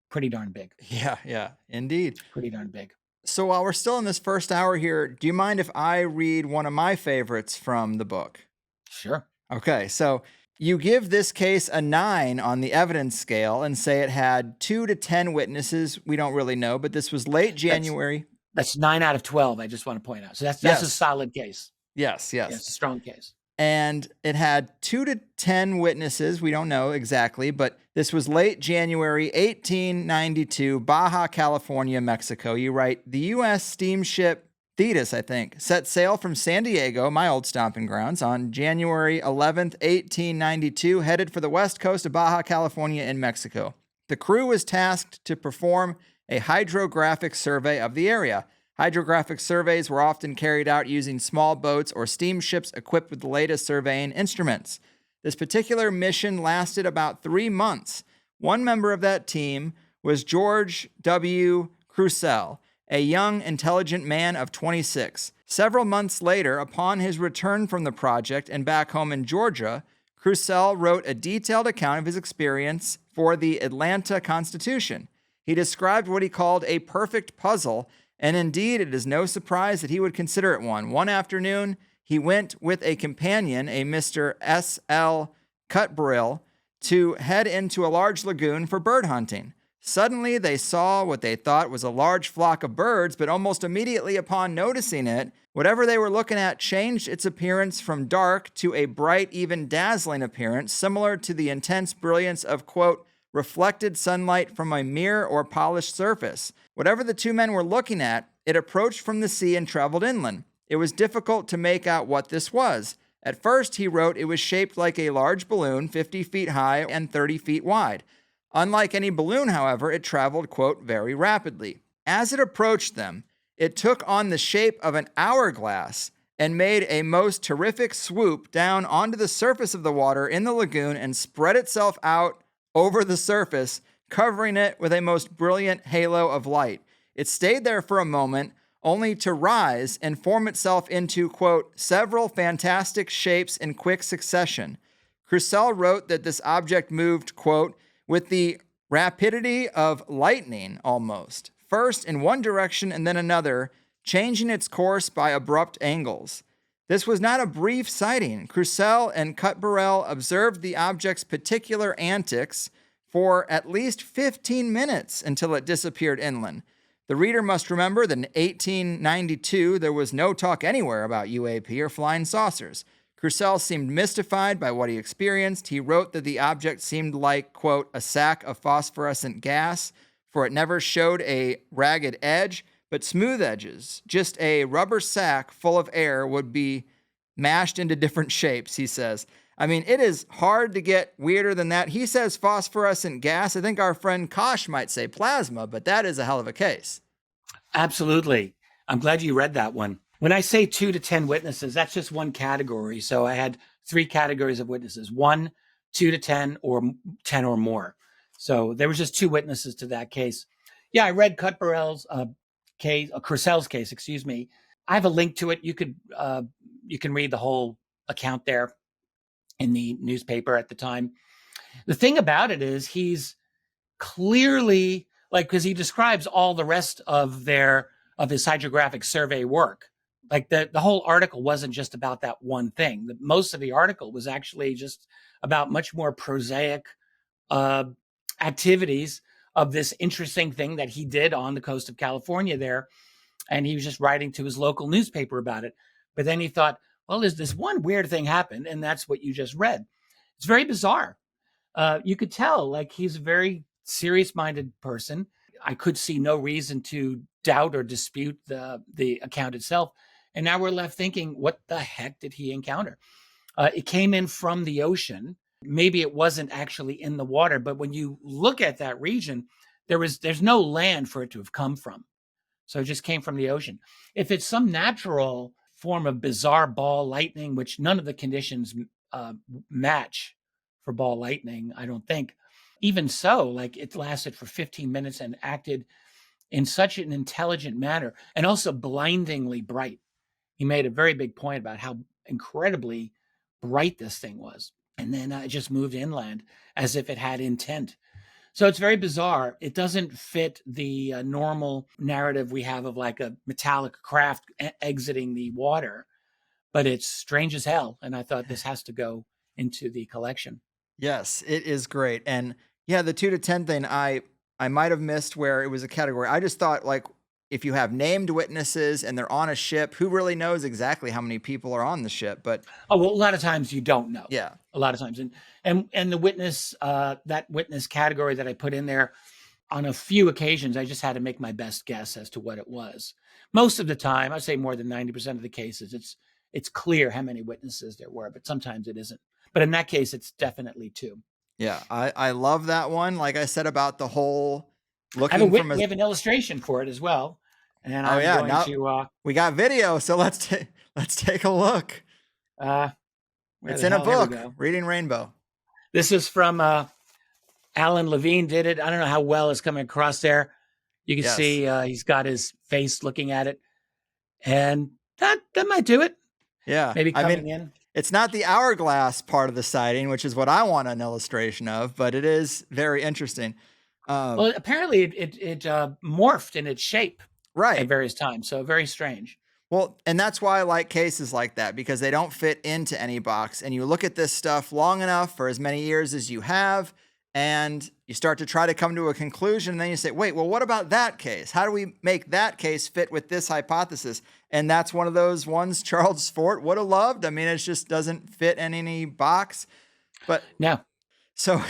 pretty darn big. Yeah, indeed. Pretty darn big. So while we're still in this first hour here, do you mind if I read one of my favorites from the book? Sure. Okay, so you give this case a 9 on the evidence scale and say it had 2 to 10 witnesses. We don't really know, but this was late January. That's 9 out of 12, I just want to point out. So that's Yes. a solid case. Yes. Yeah, it's a strong case. And it had 2 to 10 witnesses. We don't know exactly, but this was late January 1892, Baja California, Mexico. You write, the U.S. steamship Thetis, I think, set sail from San Diego, my old stomping grounds, on January 11th, 1892, headed for the west coast of Baja California in Mexico. The crew was tasked to perform a hydrographic survey of the area. Hydrographic surveys were often carried out using small boats or steamships equipped with the latest surveying instruments. This particular mission lasted about 3 months. One member of that team was George W. Crucell, a young, intelligent man of 26. Several months later, upon his return from the project and back home in Georgia, Crucell wrote a detailed account of his experience for the Atlanta Constitution. He described what he called a perfect puzzle, and indeed it is no surprise that he would consider it one. One afternoon, he went with a companion, a Mr. S.L. Cutbrill, to head into a large lagoon for bird hunting. Suddenly, they saw what they thought was a large flock of birds, but almost immediately upon noticing it, whatever they were looking at changed its appearance from dark to a bright, even dazzling appearance, similar to the intense brilliance of, quote, reflected sunlight from a mirror or polished surface. Whatever the two men were looking at, it approached from the sea and traveled inland. It was difficult to make out what this was. At first, he wrote, it was shaped like a large balloon, 50 feet high and 30 feet wide. Unlike any balloon, however, it traveled, quote, very rapidly. As it approached them, it took on the shape of an hourglass and made a most terrific swoop down onto the surface of the water in the lagoon and spread itself out over the surface, covering it with a most brilliant halo of light. It stayed there for a moment, only to rise and form itself into, quote, several fantastic shapes in quick succession. Crucell wrote that this object moved, quote, with the rapidity of lightning almost, first in one direction and then another, changing its course by abrupt angles. This was not a brief sighting. Crucell and Cutbrill observed the object's particular antics for at least 15 minutes until it disappeared inland. The reader must remember that in 1892, there was no talk anywhere about UAP or flying saucers. Crucell seemed mystified by what he experienced. He wrote that the object seemed like, quote, a sack of phosphorescent gas, for it never showed a ragged edge, but smooth edges. Just a rubber sack full of air would be mashed into different shapes, he says. I mean, it is hard to get weirder than that. He says phosphorescent gas. I think our friend Kosh might say plasma, but that is a hell of a case. Absolutely. I'm glad you read that one. When I say 2 to 10 witnesses, that's just one category. So I had 3 categories of witnesses: 1, 2 to 10, or 10 or more. So there was just 2 witnesses to that case. Yeah, I read Cutburrell's case, Crissell's case, excuse me. I have a link to it. You can read the whole account there in the newspaper at the time. The thing about it is he's clearly, like, because he describes all the rest of his hydrographic survey work. Like the whole article wasn't just about that one thing. Most of the article was actually just about much more prosaic activities of this interesting thing that he did on the coast of California there. And he was just writing to his local newspaper about it. But then he thought, well, there's this one weird thing happened, and that's what you just read. It's very bizarre. You could tell, like, he's a very serious-minded person. I could see no reason to doubt or dispute the account itself. And now we're left thinking, what the heck did he encounter? It came in from the ocean. Maybe it wasn't actually in the water, but when you look at that region, there's no land for it to have come from. So it just came from the ocean. If it's some natural form of bizarre ball lightning, which none of the conditions match for ball lightning, I don't think. Even so, like, it lasted for 15 minutes and acted in such an intelligent manner, and also blindingly bright. He made a very big point about how incredibly bright this thing was. And then it just moved inland as if it had intent. So it's very bizarre. It doesn't fit the normal narrative we have of like a metallic craft exiting the water, but it's strange as hell. And I thought this has to go into the collection. Yes, it is great. And yeah, the 2 to 10 thing, I might have missed where it was a category. I just thought, like, if you have named witnesses and they're on a ship, who really knows exactly how many people are on the ship? But oh, well, a lot of times you don't know. Yeah, a lot of times, and the witness, that witness category that I put in there, on a few occasions, I just had to make my best guess as to what it was. Most of the time, I'd say more than 90% of the cases, it's clear how many witnesses there were, but sometimes it isn't. But in that case, it's definitely 2. Yeah, I love that one. Like I said about the whole looking from we have an illustration for it as well. And I'm going to. We got video, so let's take a look. It's in a book, Reading Rainbow. This is from Alan Levine. Did it? I don't know how well it's coming across there. You can see he's got his face looking at it, and that might do it. Yeah, maybe coming in. It's not the hourglass part of the sighting, which is what I want an illustration of, but it is very interesting. Well, apparently it morphed in its shape. Right. At various times. So very strange. Well, and that's why I like cases like that, because they don't fit into any box. And you look at this stuff long enough for as many years as you have, and you start to try to come to a conclusion. And then you say, wait, well, what about that case? How do we make that case fit with this hypothesis? And that's one of those ones Charles Fort would have loved. I mean, it just doesn't fit in any box. But no. So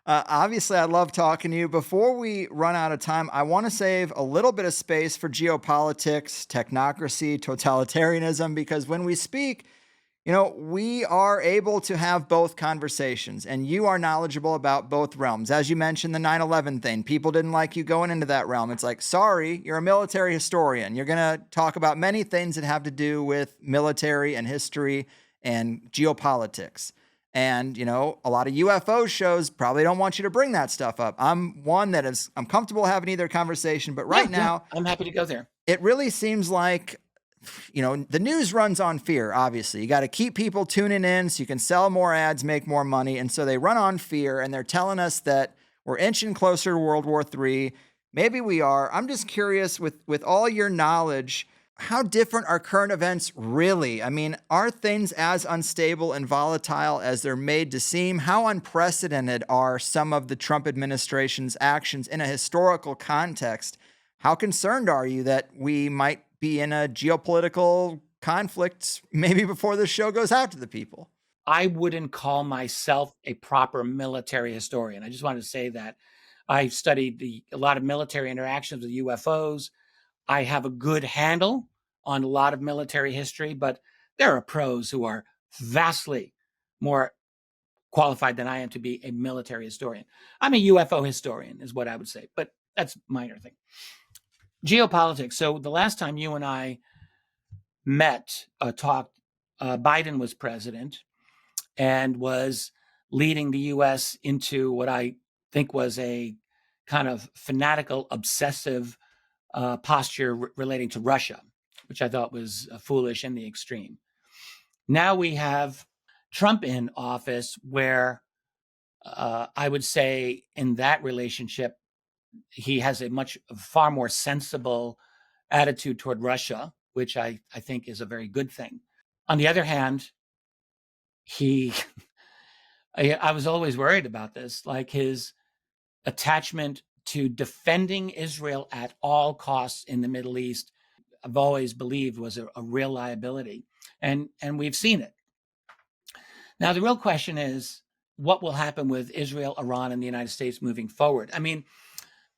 obviously, I love talking to you. Before we run out of time, I want to save a little bit of space for geopolitics, technocracy, totalitarianism, because when we speak, you know, we are able to have both conversations, and you are knowledgeable about both realms. As you mentioned, the 9/11 thing, people didn't like you going into that realm. It's like, sorry, you're a military historian. You're going to talk about many things that have to do with military and history and geopolitics. And, you know, a lot of UFO shows probably don't want you to bring that stuff up. I'm one that I'm comfortable having either conversation, but right now, I'm happy to go there. It really seems like, you know, the news runs on fear, obviously. You got to keep people tuning in so you can sell more ads, make more money. And so they run on fear, and they're telling us that we're inching closer to World War III. Maybe we are. I'm just curious, with all your knowledge, how different are current events really? I mean, are things as unstable and volatile as they're made to seem? How unprecedented are some of the Trump administration's actions in a historical context? How concerned are you that we might be in a geopolitical conflict maybe before this show goes out to the people? I wouldn't call myself a proper military historian. I just wanted to say that. I studied a lot of military interactions with UFOs. I have a good handle on a lot of military history, but There are pros who are vastly more qualified than I am to be a military historian. I'm a UFO historian, is what I would say, but that's a minor thing. Geopolitics. So the last time you and I talked, Biden was president and was leading the U.S. into what I think was a kind of fanatical, obsessive posture relating to Russia, which I thought was foolish in the extreme. Now we have Trump in office, where I would say in that relationship, he has a far more sensible attitude toward Russia, which I think is a very good thing. On the other hand, I was always worried about this, like his attachment to defending Israel at all costs in the Middle East. I've always believed was a real liability, and we've seen it. Now, the real question is, what will happen with Israel, Iran, and the United States moving forward? I mean,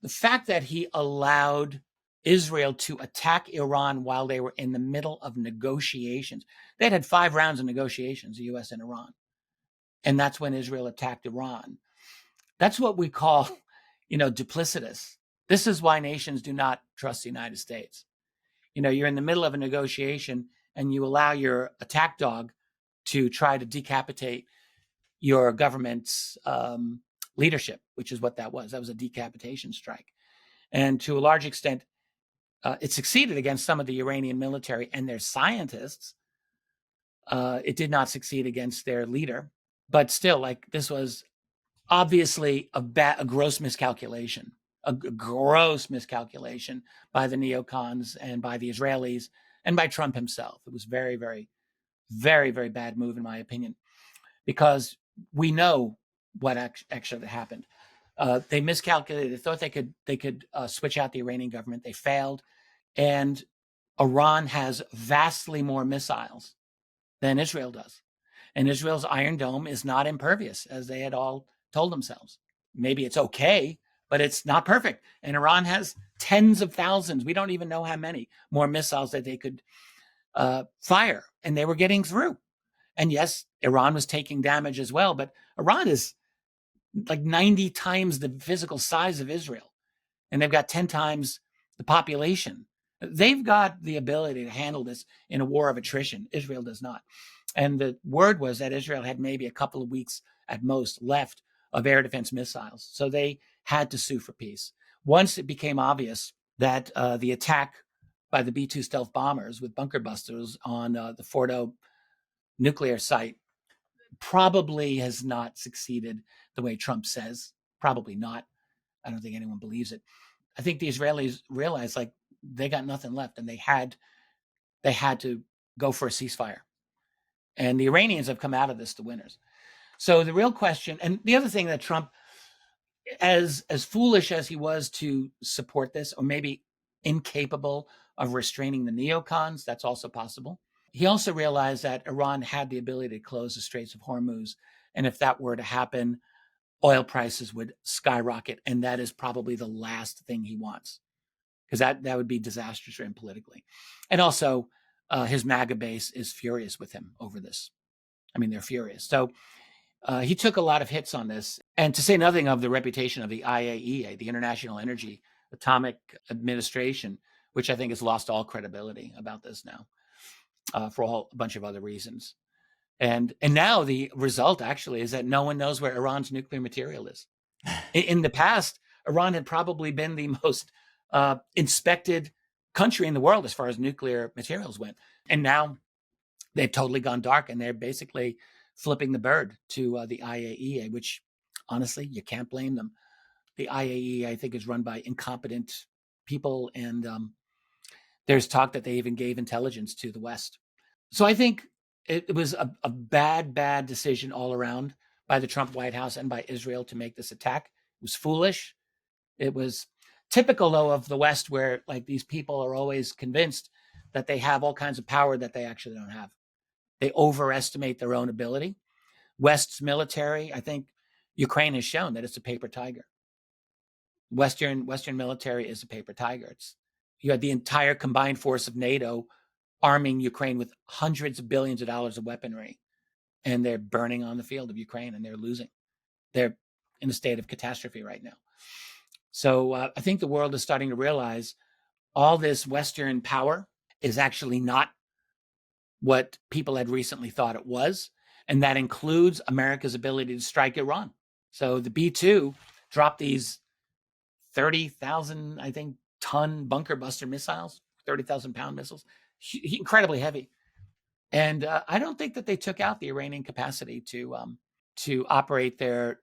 the fact that he allowed Israel to attack Iran while they were in the middle of negotiations. They'd had 5 rounds of negotiations, the U.S. and Iran. And that's when Israel attacked Iran. That's what we call, duplicitous. This is why nations do not trust the United States. You're in the middle of a negotiation and you allow your attack dog to try to decapitate your government's leadership, which is what that was. That was a decapitation strike. And to a large extent, it succeeded against some of the Iranian military and their scientists. It did not succeed against their leader. But still, this was obviously a gross miscalculation, a gross miscalculation by the neocons and by the Israelis and by Trump himself. It was very, very, very, very bad move, in my opinion, because we know what actually happened. They miscalculated. They thought they could switch out the Iranian government. They failed, and Iran has vastly more missiles than Israel does. And Israel's Iron Dome is not impervious, as they had all told themselves. Maybe it's okay, but it's not perfect. And Iran has tens of thousands, we don't even know how many, more missiles that they could fire. And they were getting through. And yes, Iran was taking damage as well, but Iran is like 90 times the physical size of Israel. And they've got 10 times the population. They've got the ability to handle this in a war of attrition. Israel does not. And the word was that Israel had maybe a couple of weeks at most left of air defense missiles. So they had to sue for peace. Once it became obvious that the attack by the B-2 stealth bombers with bunker busters on the Fordo nuclear site probably has not succeeded the way Trump says. Probably not. I don't think anyone believes it. I think the Israelis realized they got nothing left, and they had to go for a ceasefire. And the Iranians have come out of this the winners. So the real question, and the other thing that Trump, as foolish as he was to support this, or maybe incapable of restraining the neocons, that's also possible. He also realized that Iran had the ability to close the Straits of Hormuz. And if that were to happen, oil prices would skyrocket. And that is probably the last thing he wants, because that would be disastrous for him politically. And also, his MAGA base is furious with him over this. I mean, they're furious. So he took a lot of hits on this. And to say nothing of the reputation of the IAEA, the International Energy Atomic Administration, which I think has lost all credibility about this now for a bunch of other reasons. And now the result actually is that no one knows where Iran's nuclear material is. In the past, Iran had probably been the most inspected country in the world as far as nuclear materials went. And now they've totally gone dark, and they're basically flipping the bird to the IAEA, which honestly, you can't blame them. The IAEA, I think, is run by incompetent people, and there's talk that they even gave intelligence to the West. So I think it was a bad decision all around by the Trump White House and by Israel to make this attack. It was foolish. It was typical, though, of the West, where these people are always convinced that they have all kinds of power that they actually don't have. They overestimate their own ability. West's military, I think Ukraine has shown that it's a paper tiger. Western military is a paper tiger. You had the entire combined force of NATO arming Ukraine with hundreds of billions of dollars of weaponry, and they're burning on the field of Ukraine, and they're losing. They're in a state of catastrophe right now. So I think the world is starting to realize all this Western power is actually not what people had recently thought it was. And that includes America's ability to strike Iran. So the B-2 dropped these 30,000, I think, ton bunker buster missiles, 30,000 pound missiles, incredibly heavy. And I don't think that they took out the Iranian capacity to operate their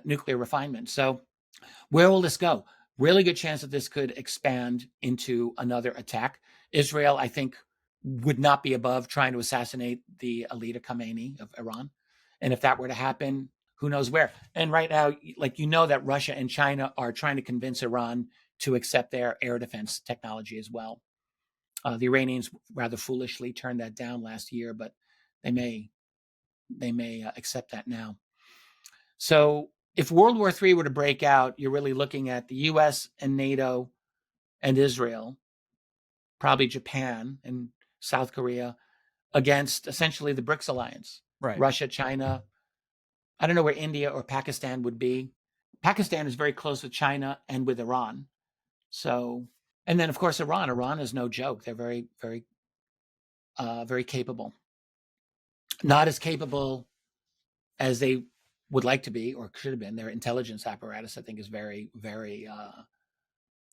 nuclear refinement. So where will this go? Really good chance that this could expand into another attack. Israel, I think, would not be above trying to assassinate the Alita Khamenei of Iran. And if that were to happen, who knows where? And right now, like, that Russia and China are trying to convince Iran to accept their air defense technology as well. The Iranians rather foolishly turned that down last year, but they may accept that now. So if World War III were to break out, you're really looking at the US and NATO and Israel, probably Japan and South Korea, against essentially the BRICS alliance. Right. Russia, China. I don't know where India or Pakistan would be. Pakistan is very close with China and with Iran. So, and then of course Iran. Iran is no joke. They're very, very, very capable. Not as capable as they would like to be or should have been. Their intelligence apparatus, I think, is very, very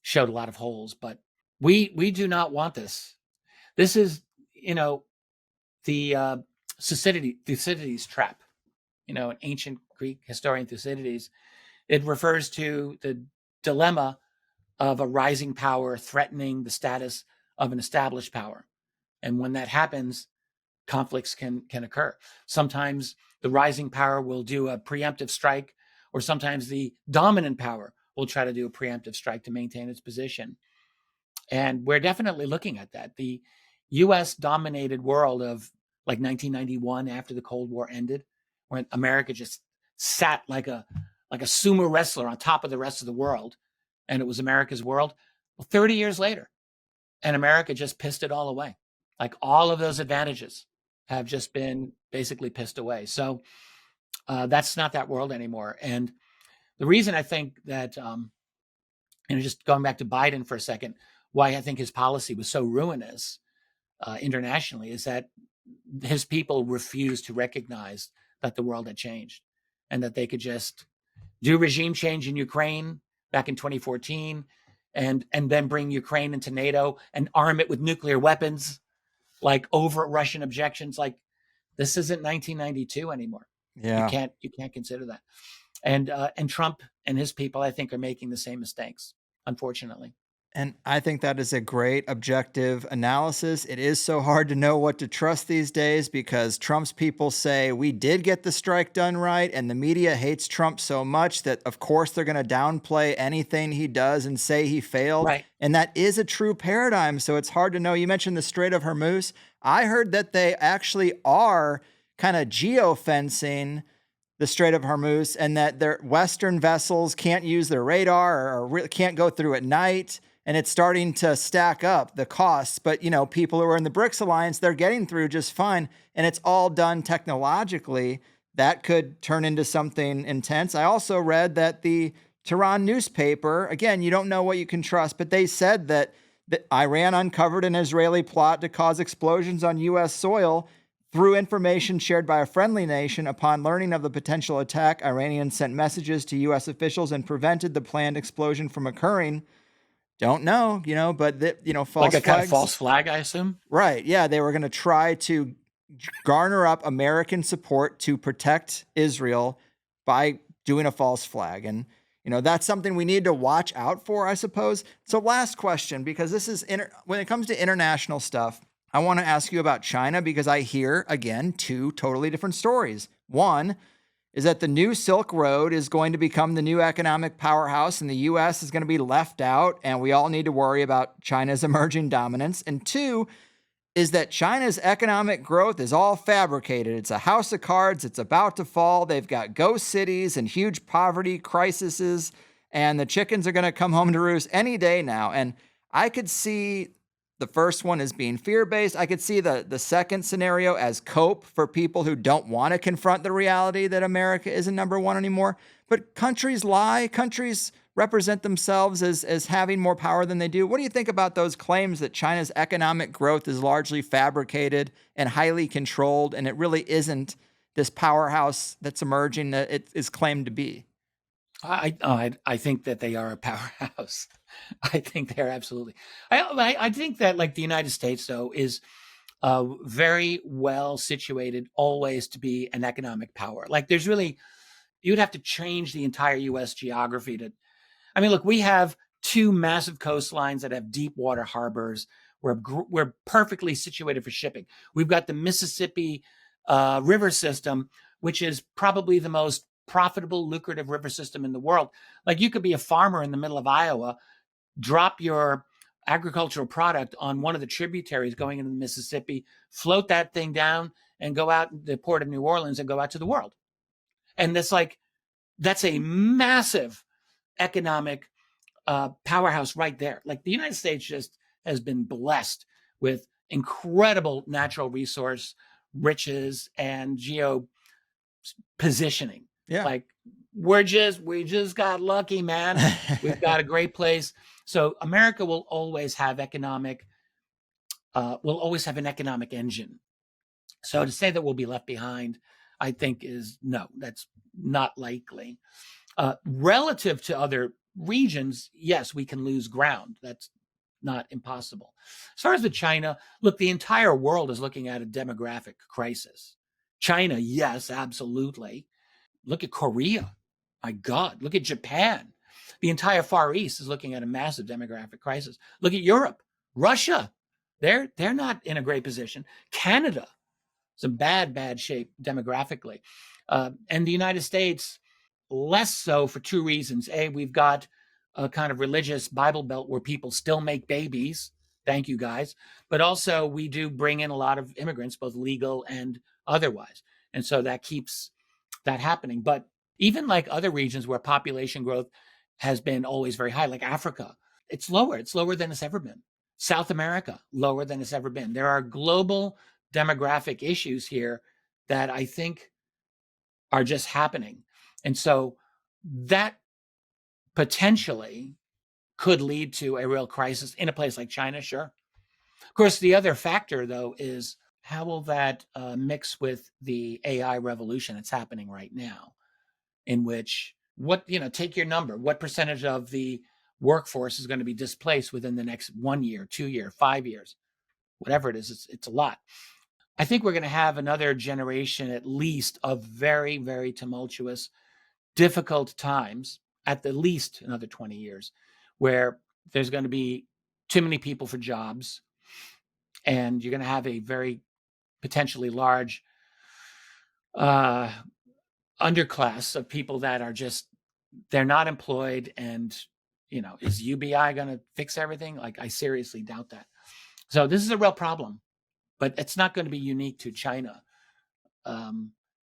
showed a lot of holes. But we do not want this. This is, the Thucydides trap. An ancient Greek historian, Thucydides. It refers to the dilemma of a rising power threatening the status of an established power. And when that happens, conflicts can occur. Sometimes the rising power will do a preemptive strike, or sometimes the dominant power will try to do a preemptive strike to maintain its position. And we're definitely looking at that. The US dominated world of like 1991, after the Cold War ended, when America just sat like a sumo wrestler on top of the rest of the world, and it was America's world. Well, 30 years later, and America just pissed it all away. Like, all of those advantages have just been basically pissed away. So that's not that world anymore. And the reason I think that, just going back to Biden for a second, why I think his policy was so ruinous internationally is that his people refused to recognize that the world had changed and that they could just do regime change in Ukraine back in 2014 and then bring Ukraine into NATO and arm it with nuclear weapons, like, over Russian objections. Like, this isn't 1992 anymore. Yeah. You can't consider that. And Trump and his people, I think, are making the same mistakes, unfortunately. And I think that is a great objective analysis. It is so hard to know what to trust these days because Trump's people say we did get the strike done right, and the media hates Trump so much that, of course, they're going to downplay anything he does and say he failed. Right. And that is a true paradigm, so it's hard to know. You mentioned the Strait of Hormuz. I heard that they actually are kind of geofencing the Strait of Hormuz, and that their Western vessels can't use their radar or can't go through at night. And it's starting to stack up the costs. But, people who are in the BRICS alliance, they're getting through just fine. And it's all done technologically. That could turn into something intense. I also read that the Tehran newspaper, again, you don't know what you can trust, but they said that Iran uncovered an Israeli plot to cause explosions on U.S. soil through information shared by a friendly nation. Upon learning of the potential attack, Iranians sent messages to U.S. officials and prevented the planned explosion from occurring. Don't know, but false like a flags. kind of false flag, I assume. Right. Yeah. They were going to try to garner up American support to protect Israel by doing a false flag. And, that's something we need to watch out for, I suppose. So last question, because this is when it comes to international stuff, I want to ask you about China, because I hear, again, two totally different stories. One is that the new Silk Road is going to become the new economic powerhouse, and the U.S. is going to be left out, and we all need to worry about China's emerging dominance. And two is that China's economic growth is all fabricated. It's a house of cards. It's about to fall. They've got ghost cities and huge poverty crises, and the chickens are going to come home to roost any day now. And I could see The first one is being fear-based. I could see the second scenario as cope for people who don't want to confront the reality that America isn't number one anymore. But countries lie. Countries represent themselves as having more power than they do. What do you think about those claims that China's economic growth is largely fabricated and highly controlled, and it really isn't this powerhouse that's emerging that it is claimed to be? I think that they are a powerhouse. I think they're absolutely. I think that like the United States though is very well situated always to be an economic power. Like there's really you'd have to change the entire U.S. geography to. I mean, look, we have two massive coastlines that have deep water harbors. We're perfectly situated for shipping. We've got the Mississippi river system, which is probably the most profitable, lucrative river system in the world. Like you could be a farmer in the middle of Iowa, drop your agricultural product on one of the tributaries going into the Mississippi, float that thing down and go out the port of New Orleans and go out to the world. And that's a massive economic powerhouse right there. Like the United States just has been blessed with incredible natural resource riches and geo positioning. Yeah. Like we just got lucky, man. We've got a great place. So America will always have an economic engine. So to say that we'll be left behind, I think that's not likely. Relative to other regions, yes, we can lose ground. That's not impossible. As far as the China, look, the entire world is looking at a demographic crisis. China, yes, absolutely. Look at Korea. My God, look at Japan. The entire Far East is looking at a massive demographic crisis. Look at Europe, Russia. They're not in a great position. Canada is in bad shape demographically. And the United States, less so for two reasons. A, we've got a kind of religious Bible Belt where people still make babies. Thank you, guys. But also we do bring in a lot of immigrants, both legal and otherwise. And so that keeps that happening. But even like other regions where population growth has been always very high, like Africa, it's lower. It's lower than it's ever been. South America, lower than it's ever been. There are global demographic issues here that I think are just happening. And so that potentially could lead to a real crisis in a place like China, sure. Of course, the other factor, though, is how will that mix with the AI revolution that's happening right now, in which take your number. What percentage of the workforce is going to be displaced within the next 1 year, 2 year, 5 years, whatever it is, it's a lot. I think we're going to have another generation at least of very, very tumultuous, difficult times, at the least another 20 years, where there's going to be too many people for jobs, and you're going to have a very potentially large underclass of people that are just, they're not employed. And, is UBI going to fix everything? Like, I seriously doubt that. So this is a real problem, but it's not going to be unique to China.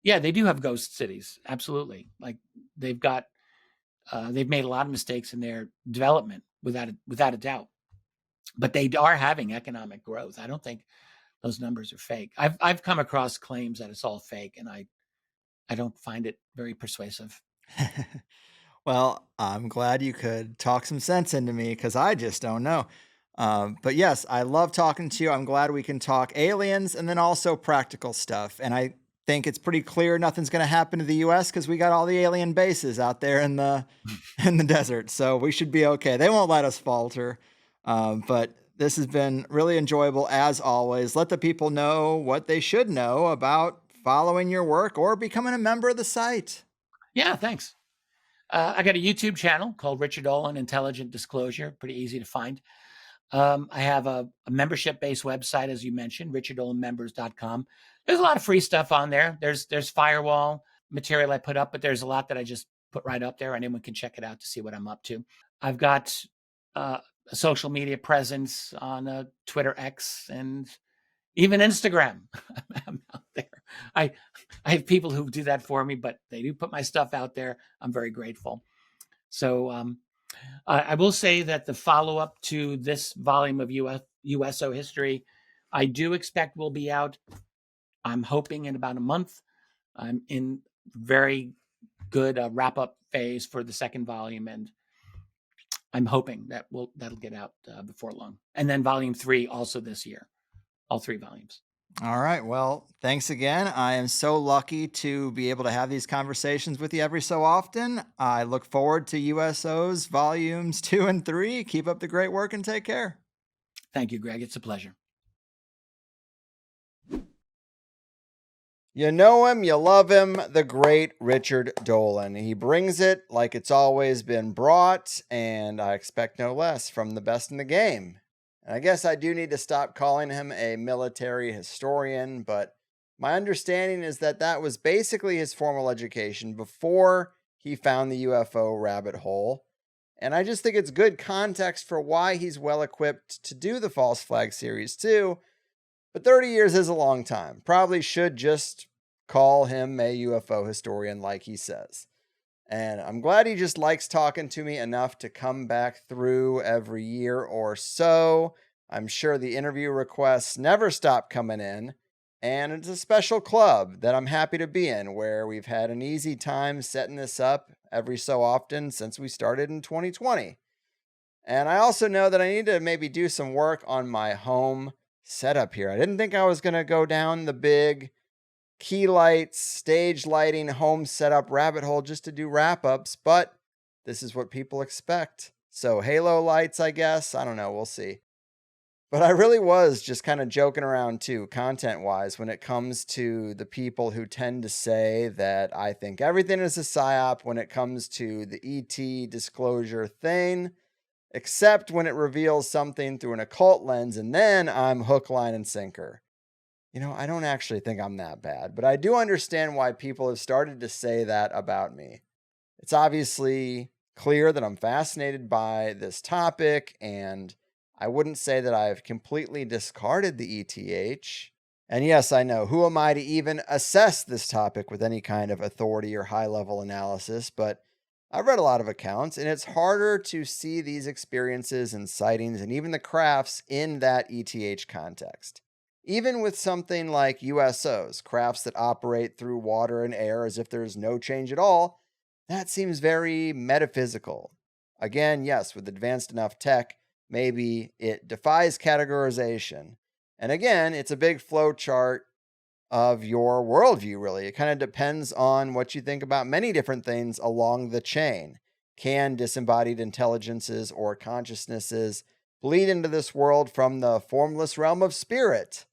Yeah, they do have ghost cities. Absolutely. Like they've made a lot of mistakes in their development without a doubt, but they are having economic growth. I don't think those numbers are fake. I've come across claims that it's all fake, and I don't find it very persuasive. Well, I'm glad you could talk some sense into me because I just don't know. But yes, I love talking to you. I'm glad we can talk aliens and then also practical stuff. And I think it's pretty clear nothing's going to happen to the U.S. because we got all the alien bases out there in the desert. So we should be okay. They won't let us falter. But this has been really enjoyable as always. Let the people know what they should know about following your work or becoming a member of the site. Yeah, thanks. I got a YouTube channel called Richard Dolan Intelligent Disclosure. Pretty easy to find. I have a membership-based website, as you mentioned, richarddolanmembers.com. There's a lot of free stuff on there. There's firewall material I put up, but there's a lot that I just put right up there. Anyone can check it out to see what I'm up to. I've got a social media presence on Twitter X and even Instagram. I'm out there. I have people who do that for me, but they do put my stuff out there. I'm very grateful. So I will say that the follow-up to this volume of USO history, I do expect will be out. I'm hoping in about a month. I'm in very good wrap-up phase for the second volume, and I'm hoping that that'll get out before long. And then volume 3 also this year, all 3 volumes. All right. Well, thanks again. I am so lucky to be able to have these conversations with you every so often. I look forward to USOs volumes 2 and 3. Keep up the great work and take care. Thank you, Greg. It's a pleasure. You know him, you love him, the great Richard Dolan. He brings it like it's always been brought, and I expect no less from the best in the game. And I guess I do need to stop calling him a military historian, but my understanding is that that was basically his formal education before he found the UFO rabbit hole. And I just think it's good context for why he's well equipped to do the False Flag series too. But 30 years is a long time. Probably should just call him a UFO historian like he says. And I'm glad he just likes talking to me enough to come back through every year or so. I'm sure the interview requests never stop coming in. And it's a special club that I'm happy to be in, where we've had an easy time setting this up every so often since we started in 2020. And I also know that I need to maybe do some work on my home setup here. I didn't think I was going to go down the big key lights, stage lighting, home setup rabbit hole just to do wrap-ups, but this is what people expect. So halo lights, I guess. I don't know. We'll see. But I really was just kind of joking around too, content-wise, when it comes to the people who tend to say that I think everything is a psyop when it comes to the ET disclosure thing, except when it reveals something through an occult lens, and then I'm hook, line, and sinker. You know, I don't actually think I'm that bad, but I do understand why people have started to say that about me. It's obviously clear that I'm fascinated by this topic, and I wouldn't say that I've completely discarded the ETH. And yes, I know, who am I to even assess this topic with any kind of authority or high-level analysis, but I've read a lot of accounts, and it's harder to see these experiences and sightings and even the crafts in that ETH context. Even with something like USOs, crafts that operate through water and air as if there's no change at all, that seems very metaphysical. Again, yes, with advanced enough tech, maybe it defies categorization. And again, it's a big flow chart of your worldview, really. It kind of depends on what you think about many different things along the chain. Can disembodied intelligences or consciousnesses bleed into this world from the formless realm of spirit?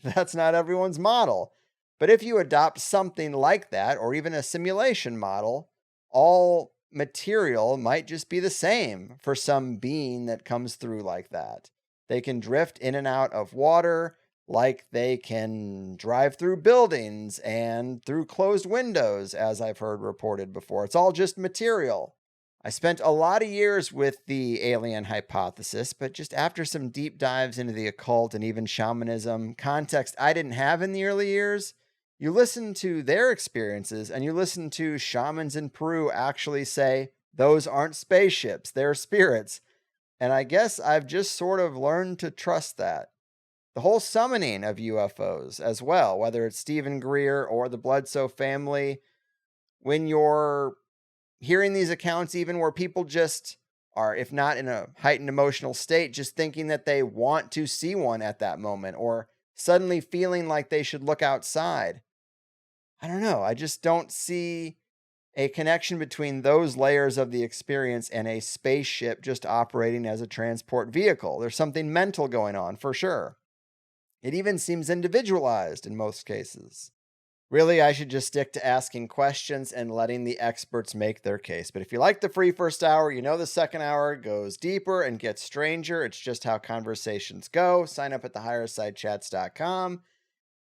That's not everyone's model. But if you adopt something like that, or even a simulation model, all material might just be the same for some being that comes through like that. They can drift in and out of water, like they can drive through buildings and through closed windows, as I've heard reported before. It's all just material. I spent a lot of years with the alien hypothesis, but just after some deep dives into the occult and even shamanism, context I didn't have in the early years, you listen to their experiences and you listen to shamans in Peru actually say, those aren't spaceships, they're spirits. And I guess I've just sort of learned to trust that. The whole summoning of UFOs as well, whether it's Stephen Greer or the Bledsoe family, when you're hearing these accounts, even where people just are, if not in a heightened emotional state, just thinking that they want to see one at that moment, or suddenly feeling like they should look outside. I don't know. I just don't see a connection between those layers of the experience and a spaceship just operating as a transport vehicle. There's something mental going on, for sure. It even seems individualized in most cases. Really, I should just stick to asking questions and letting the experts make their case. But if you like the free first hour, you know the second hour goes deeper and gets stranger. It's just how conversations go. Sign up at thehighersidechats.com.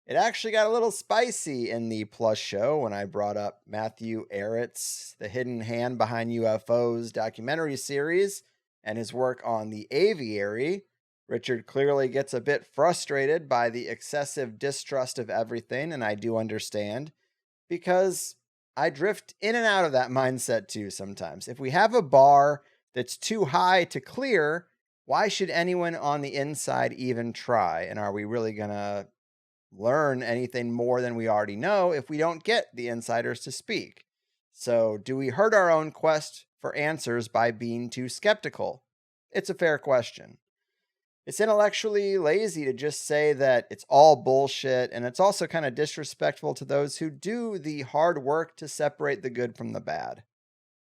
It actually got a little spicy in the Plus show when I brought up Matthew Ehret's The Hidden Hand Behind UFOs documentary series and his work on the aviary. Richard clearly gets a bit frustrated by the excessive distrust of everything, and I do understand, because I drift in and out of that mindset too sometimes. If we have a bar that's too high to clear, why should anyone on the inside even try? And are we really going to learn anything more than we already know if we don't get the insiders to speak? So, do we hurt our own quest for answers by being too skeptical? It's a fair question. It's intellectually lazy to just say that it's all bullshit, and it's also kind of disrespectful to those who do the hard work to separate the good from the bad.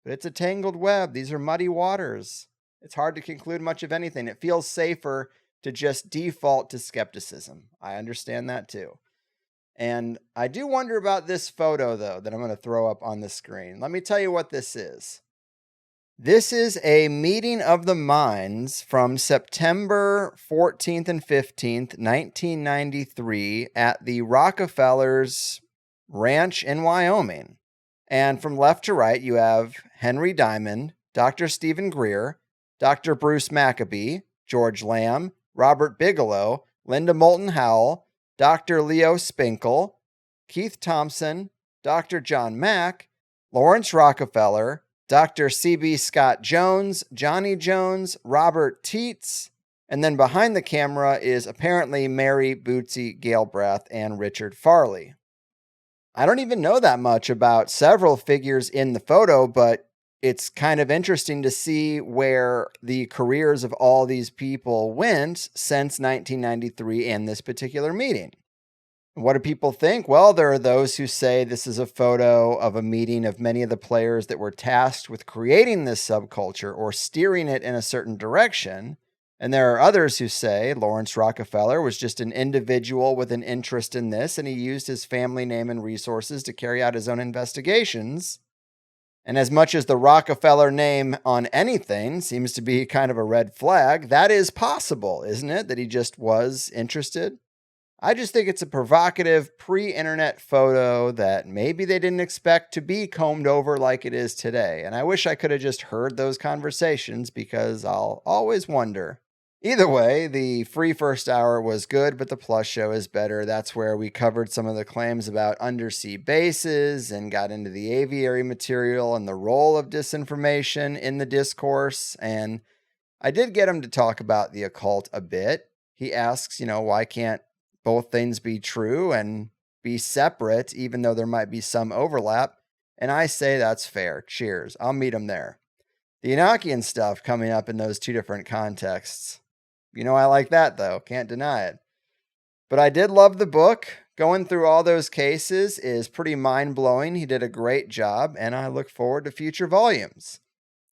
But it's a tangled web. These are muddy waters. It's hard to conclude much of anything. It feels safer to just default to skepticism. I understand that too. And I do wonder about this photo, though, that I'm going to throw up on the screen. Let me tell you what this is. This is a meeting of the minds from September 14th and 15th, 1993 at the Rockefellers' ranch in Wyoming. And from left to right, you have Henry Diamond, Dr. Stephen Greer, Dr. Bruce Maccabee, George Lamb, Robert Bigelow, Linda Moulton Howell, Dr. Leo Spinkle, Keith Thompson, Dr. John Mack, Lawrence Rockefeller, Dr. C.B. Scott Jones, Johnny Jones, Robert Teets, and then behind the camera is apparently Mary Bootsy Galbraith and Richard Farley. I don't even know that much about several figures in the photo, but it's kind of interesting to see where the careers of all these people went since 1993 and this particular meeting. What do people think? Well, there are those who say this is a photo of a meeting of many of the players that were tasked with creating this subculture or steering it in a certain direction. And there are others who say Lawrence Rockefeller was just an individual with an interest in this, and he used his family name and resources to carry out his own investigations. And as much as the Rockefeller name on anything seems to be kind of a red flag, that is possible, isn't it? That he just was interested. I just think it's a provocative pre-internet photo that maybe they didn't expect to be combed over like it is today. And I wish I could have just heard those conversations because I'll always wonder. Either way, the free first hour was good, but the plus show is better. That's where we covered some of the claims about undersea bases and got into the aviary material and the role of disinformation in the discourse. And I did get him to talk about the occult a bit. He asks, why can't both things be true and be separate, even though there might be some overlap? And I say that's fair. Cheers. I'll meet him there. The Enochian stuff coming up in those two different contexts. I like that, though. Can't deny it. But I did love the book. Going through all those cases is pretty mind-blowing. He did a great job, and I look forward to future volumes.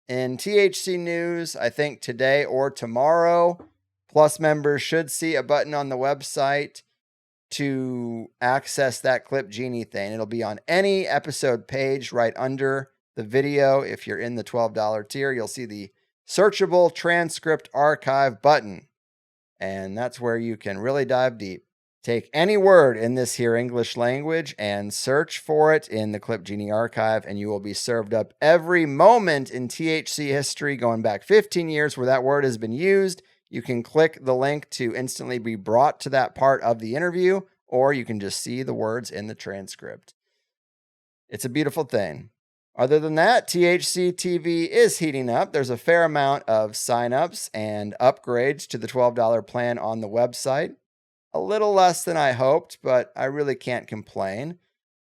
In THC news, I think today or tomorrow, Plus members should see a button on the website to access that Clip Genie thing. It'll be on any episode page right under the video. If you're in the $12 tier, you'll see the searchable transcript archive button. And that's where you can really dive deep. Take any word in this here English language and search for it in the Clip Genie archive, and you will be served up every moment in THC history going back 15 years where that word has been used. You can click the link to instantly be brought to that part of the interview, or you can just see the words in the transcript. It's a beautiful thing. Other than that, THC TV is heating up. There's a fair amount of signups and upgrades to the $12 plan on the website. A little less than I hoped, but I really can't complain.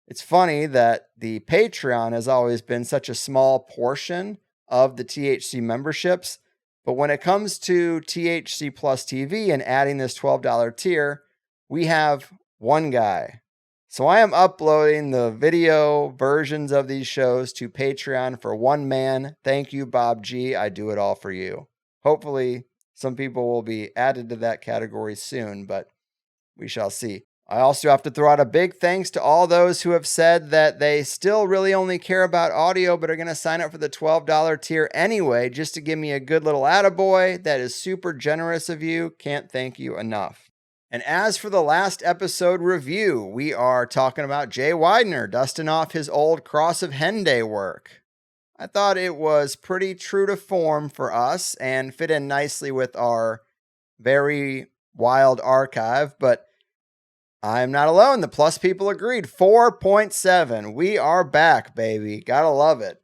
It's funny that the Patreon has always been such a small portion of the THC memberships, but when it comes to THC Plus TV and adding this $12 tier, we have one guy. So I am uploading the video versions of these shows to Patreon for one man. Thank you, Bob G. I do it all for you. Hopefully, some people will be added to that category soon, but we shall see. I also have to throw out a big thanks to all those who have said that they still really only care about audio, but are going to sign up for the $12 tier anyway, just to give me a good little attaboy. That is super generous of you. Can't thank you enough. And as for the last episode review, we are talking about Jay Widener dusting off his old Cross of Henday work. I thought it was pretty true to form for us and fit in nicely with our very wild archive, but I'm not alone. The Plus people agreed. 4.7. We are back, baby. Gotta love it.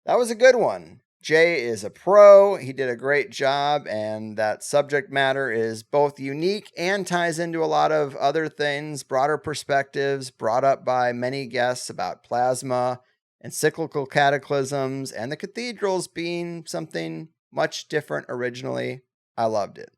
That was a good one. Jay is a pro. He did a great job, and that subject matter is both unique and ties into a lot of other things, broader perspectives brought up by many guests about plasma and cyclical cataclysms and the cathedrals being something much different originally. I loved it.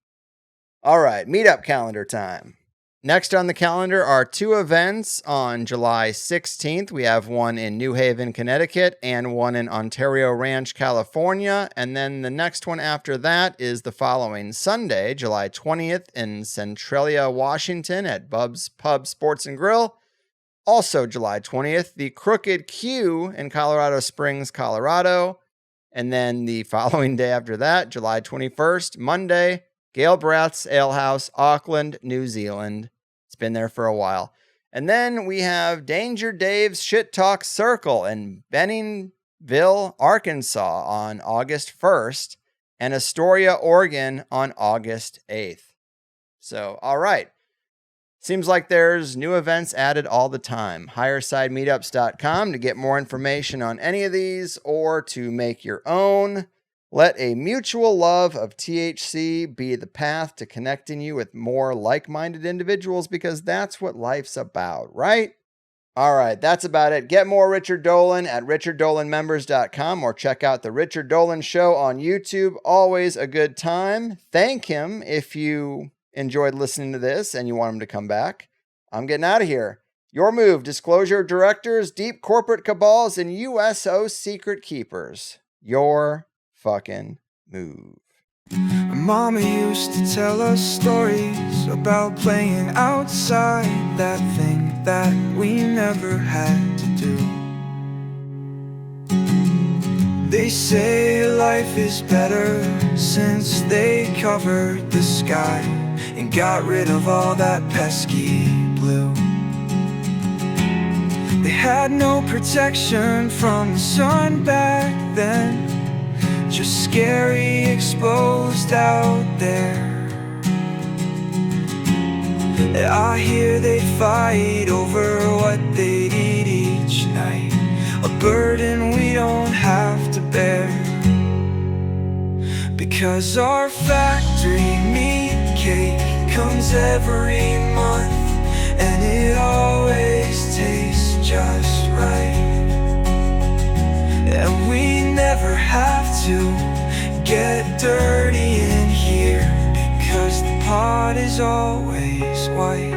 All right, meetup calendar time. Next on the calendar are 2 events on July 16th. We have one in New Haven, Connecticut, and one in Ontario Ranch, California. And then the next one after that is the following Sunday, July 20th, in Centralia, Washington, at Bub's Pub Sports and Grill. Also July 20th, the Crooked Q in Colorado Springs, Colorado. And then the following day after that, July 21st, Monday, Gail Brath's Ale House, Auckland, New Zealand. It's been there for a while. And then we have Danger Dave's Shit Talk Circle in Benningville, Arkansas on August 1st, and Astoria, Oregon on August 8th. So, all right. Seems like there's new events added all the time. HigherSideMeetups.com to get more information on any of these or to make your own. Let a mutual love of THC be the path to connecting you with more like-minded individuals, because that's what life's about, right? All right, that's about it. Get more Richard Dolan at richarddolanmembers.com or check out The Richard Dolan Show on YouTube. Always a good time. Thank him if you enjoyed listening to this and you want him to come back. I'm getting out of here. Your move, disclosure of directors, deep corporate cabals, and USO secret keepers. Your fucking move. Mama used to tell us stories about playing outside, that thing that we never had to do. They say life is better since they covered the sky and got rid of all that pesky blue. They had no protection from the sun back then, just scary exposed out there. I hear they fight over what they'd eat each night, a burden we don't have to bear. Because our factory meat cake comes every month, and it always tastes just right. And we never have to get dirty in here, because the pot is always white.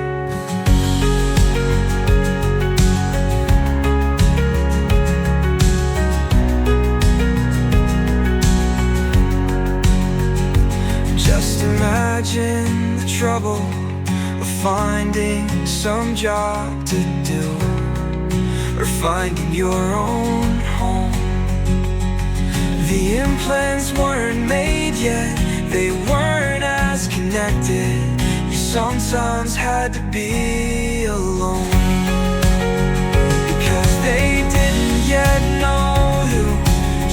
Just imagine the trouble of finding some job to do, or finding your own home. The implants weren't made yet, they weren't as connected. You sometimes had to be alone, because they didn't yet know to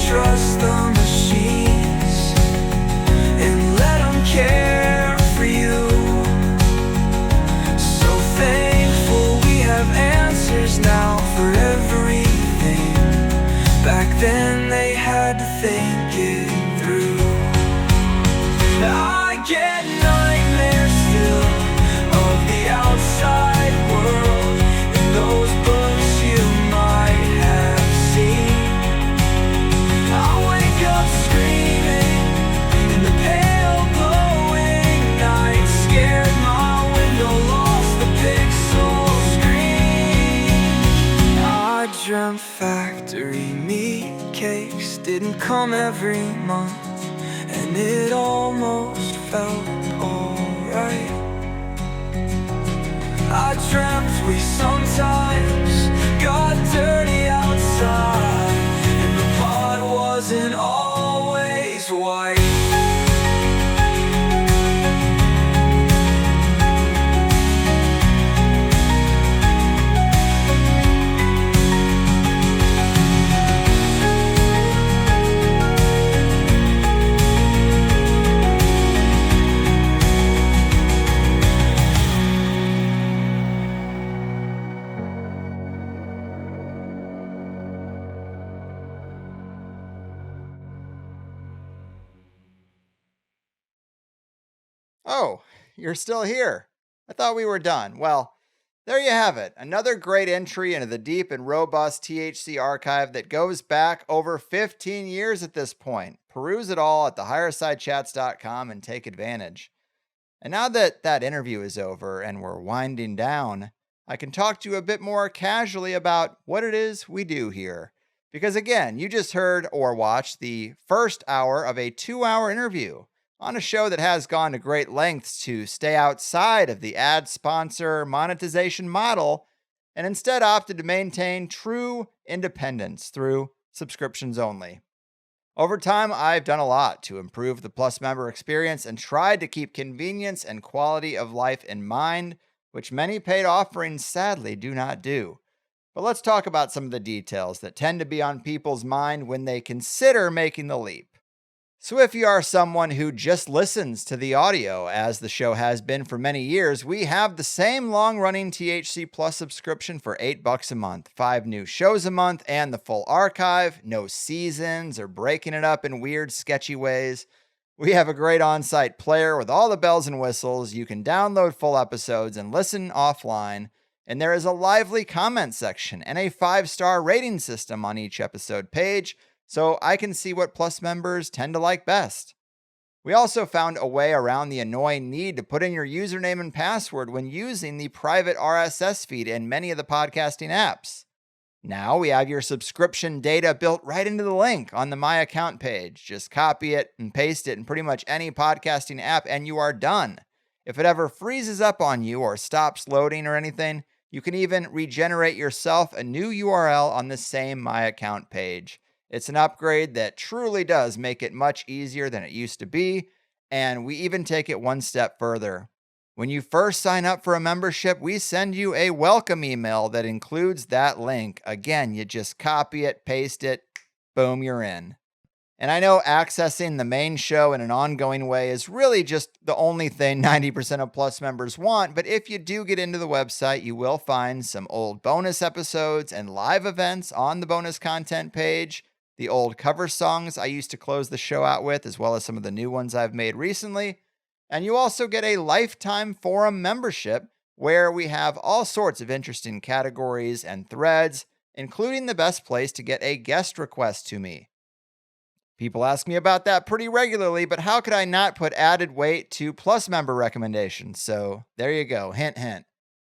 trust the machines and let them care for you. So thankful we have answers now for everything. Back then they had to think it through. I get nightmares still of the outside world and those books you might have seen. I wake up screaming in the pale glowing night, scared my window lost the pixel screen. I dreamt factory meat cakes didn't come every month, and it almost felt alright. I dreamt we sometimes got dirty outside, and the pot wasn't always white. Oh, you're still here. I thought we were done. Well, there you have it. Another great entry into the deep and robust THC archive that goes back over 15 years at this point. Peruse it all at thehighersidechats.com and take advantage. And now that that interview is over and we're winding down, I can talk to you a bit more casually about what it is we do here. Because again, you just heard or watched the first hour of a 2-hour interview on a show that has gone to great lengths to stay outside of the ad sponsor monetization model and instead opted to maintain true independence through subscriptions only. Over time, I've done a lot to improve the Plus member experience and tried to keep convenience and quality of life in mind, which many paid offerings sadly do not do. But let's talk about some of the details that tend to be on people's mind when they consider making the leap. So if you are someone who just listens to the audio, as the show has been for many years, we have the same long-running THC Plus subscription for $8 a month, 5 new shows a month, and the full archive, no seasons or breaking it up in weird, sketchy ways. We have a great on-site player with all the bells and whistles. You can download full episodes and listen offline. And there is a lively comment section and a 5-star rating system on each episode page, so I can see what Plus members tend to like best. We also found a way around the annoying need to put in your username and password when using the private RSS feed in many of the podcasting apps. Now we have your subscription data built right into the link on the My Account page. Just copy it and paste it in pretty much any podcasting app and you are done. If it ever freezes up on you or stops loading or anything, you can even regenerate yourself a new URL on the same My Account page. It's an upgrade that truly does make it much easier than it used to be, and we even take it one step further. When you first sign up for a membership, we send you a welcome email that includes that link. Again, you just copy it, paste it, boom, you're in. And I know accessing the main show in an ongoing way is really just the only thing 90% of Plus members want, but if you do get into the website, you will find some old bonus episodes and live events on the bonus content page, the old cover songs I used to close the show out with, as well as some of the new ones I've made recently. And you also get a lifetime forum membership where we have all sorts of interesting categories and threads, including the best place to get a guest request to me. People ask me about that pretty regularly, but how could I not put added weight to Plus member recommendations? So there you go, hint, hint.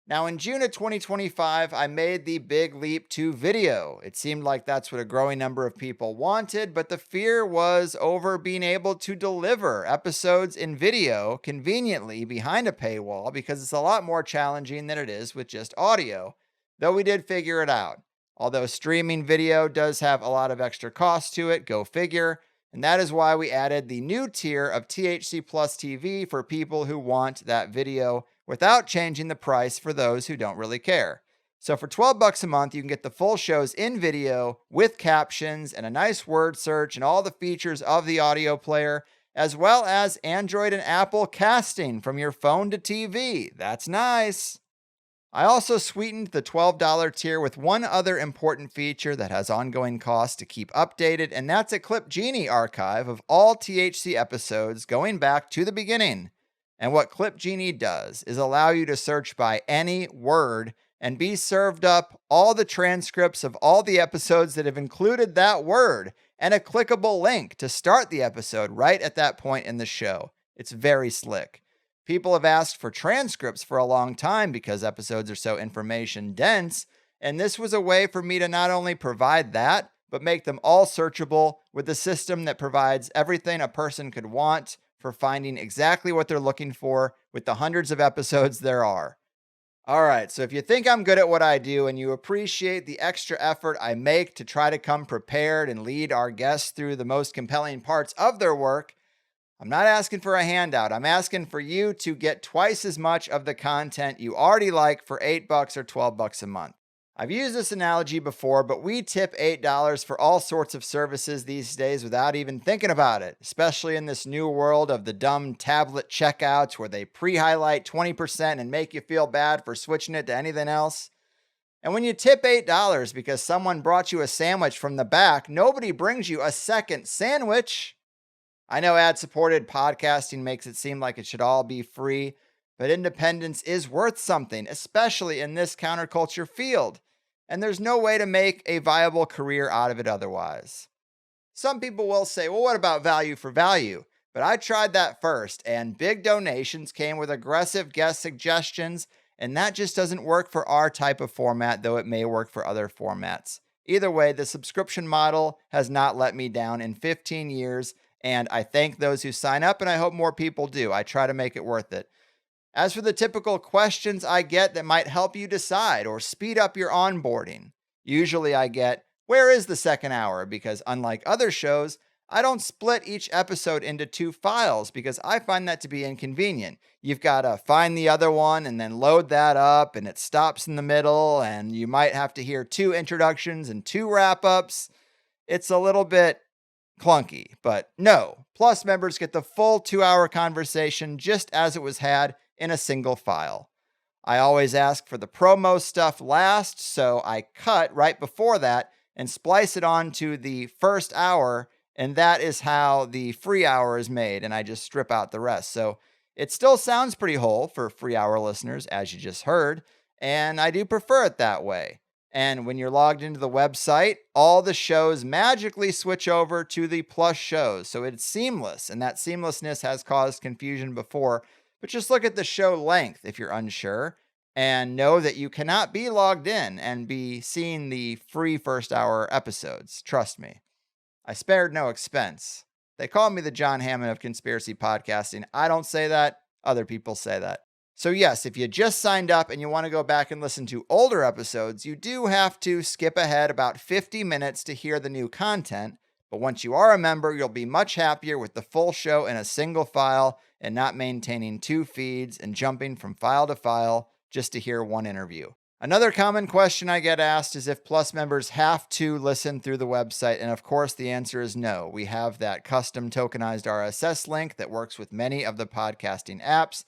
Now in June of 2025, I made the big leap to video. It seemed like that's what a growing number of people wanted, but the fear was over being able to deliver episodes in video conveniently behind a paywall because it's a lot more challenging than it is with just audio, though we did figure it out. Although streaming video does have a lot of extra cost to it, go figure, and that is why we added the new tier of THC Plus TV for people who want that video without changing the price for those who don't really care. So for $12 a month, you can get the full shows in video with captions and a nice word search and all the features of the audio player, as well as Android and Apple casting from your phone to TV. That's nice. I also sweetened the $12 tier with one other important feature that has ongoing costs to keep updated, and that's a Clip Genie archive of all THC episodes going back to the beginning. And what Clip Genie does is allow you to search by any word and be served up all the transcripts of all the episodes that have included that word and a clickable link to start the episode right at that point in the show. It's very slick. People have asked for transcripts for a long time because episodes are so information dense, and this was a way for me to not only provide that, but make them all searchable with a system that provides everything a person could want for finding exactly what they're looking for with the hundreds of episodes there are. All right, so if you think I'm good at what I do and you appreciate the extra effort I make to try to come prepared and lead our guests through the most compelling parts of their work, I'm not asking for a handout. I'm asking for you to get twice as much of the content you already like for $8 or $12 a month. I've used this analogy before, but we tip $8 for all sorts of services these days without even thinking about it, especially in this new world of the dumb tablet checkouts where they pre-highlight 20% and make you feel bad for switching it to anything else. And when you tip $8 because someone brought you a sandwich from the back, nobody brings you a second sandwich. I know ad-supported podcasting makes it seem like it should all be free, but independence is worth something, especially in this counterculture field, and there's no way to make a viable career out of it otherwise. Some people will say, well, what about value for value? But I tried that first, and big donations came with aggressive guest suggestions, and that just doesn't work for our type of format, though it may work for other formats. Either way, the subscription model has not let me down in 15 years, and I thank those who sign up, and I hope more people do. I try to make it worth it. As for the typical questions I get that might help you decide or speed up your onboarding, usually I get, where is the second hour? Because unlike other shows, I don't split each episode into 2 files because I find that to be inconvenient. You've got to find the other one and then load that up, and it stops in the middle, and you might have to hear 2 introductions and 2 wrap-ups. It's a little bit clunky, but no. Plus members get the full 2-hour conversation just as it was had in a single file. I always ask for the promo stuff last, so I cut right before that and splice it onto the first hour, and that is how the free hour is made, and I just strip out the rest. So it still sounds pretty whole for free hour listeners, as you just heard, and I do prefer it that way. And when you're logged into the website, all the shows magically switch over to the Plus shows, so it's seamless, and that seamlessness has caused confusion before. But just look at the show length if you're unsure, and know that you cannot be logged in and be seeing the free first hour episodes. Trust me. I spared no expense. They call me the John Hammond of conspiracy podcasting. I don't say that. Other people say that. So yes, if you just signed up and you want to go back and listen to older episodes, you do have to skip ahead about 50 minutes to hear the new content. But once you are a member, you'll be much happier with the full show in a single file and not maintaining 2 feeds and jumping from file to file just to hear one interview. Another common question I get asked is if Plus members have to listen through the website, and of course the answer is no. We have that custom tokenized RSS link that works with many of the podcasting apps,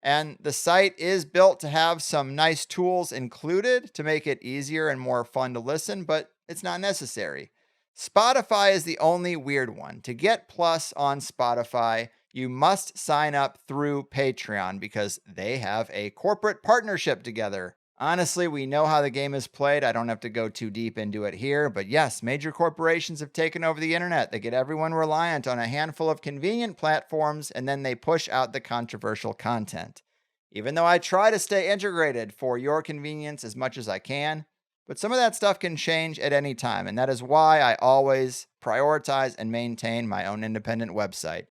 and the site is built to have some nice tools included to make it easier and more fun to listen, but it's not necessary. Spotify is the only weird one. To get Plus on Spotify, you must sign up through Patreon because they have a corporate partnership together. Honestly, we know how the game is played. I don't have to go too deep into it here, but yes, major corporations have taken over the internet. They get everyone reliant on a handful of convenient platforms, and then they push out the controversial content. Even though I try to stay integrated for your convenience as much as I can, but some of that stuff can change at any time, and that is why I always prioritize and maintain my own independent website.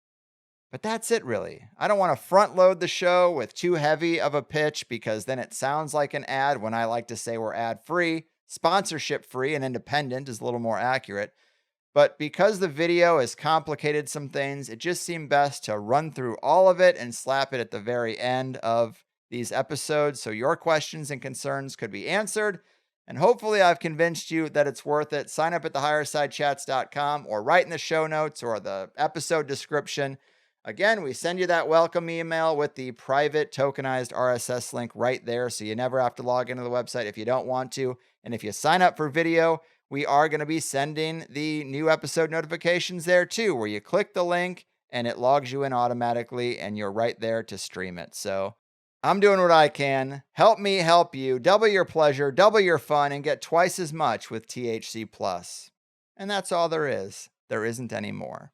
But that's it, really. I don't want to front load the show with too heavy of a pitch because then it sounds like an ad when I like to say we're ad-free. Sponsorship-free and independent is a little more accurate. But because the video has complicated some things, it just seemed best to run through all of it and slap it at the very end of these episodes so your questions and concerns could be answered. And hopefully I've convinced you that it's worth it. Sign up at thehighersidechats.com or right in the show notes or the episode description. Again, we send you that welcome email with the private tokenized RSS link right there, so you never have to log into the website if you don't want to. And if you sign up for video, we are going to be sending the new episode notifications there too, where you click the link and it logs you in automatically and you're right there to stream it. So I'm doing what I can. Help me help you. Double your pleasure, double your fun, and get twice as much with THC Plus. And that's all there is. There isn't any more.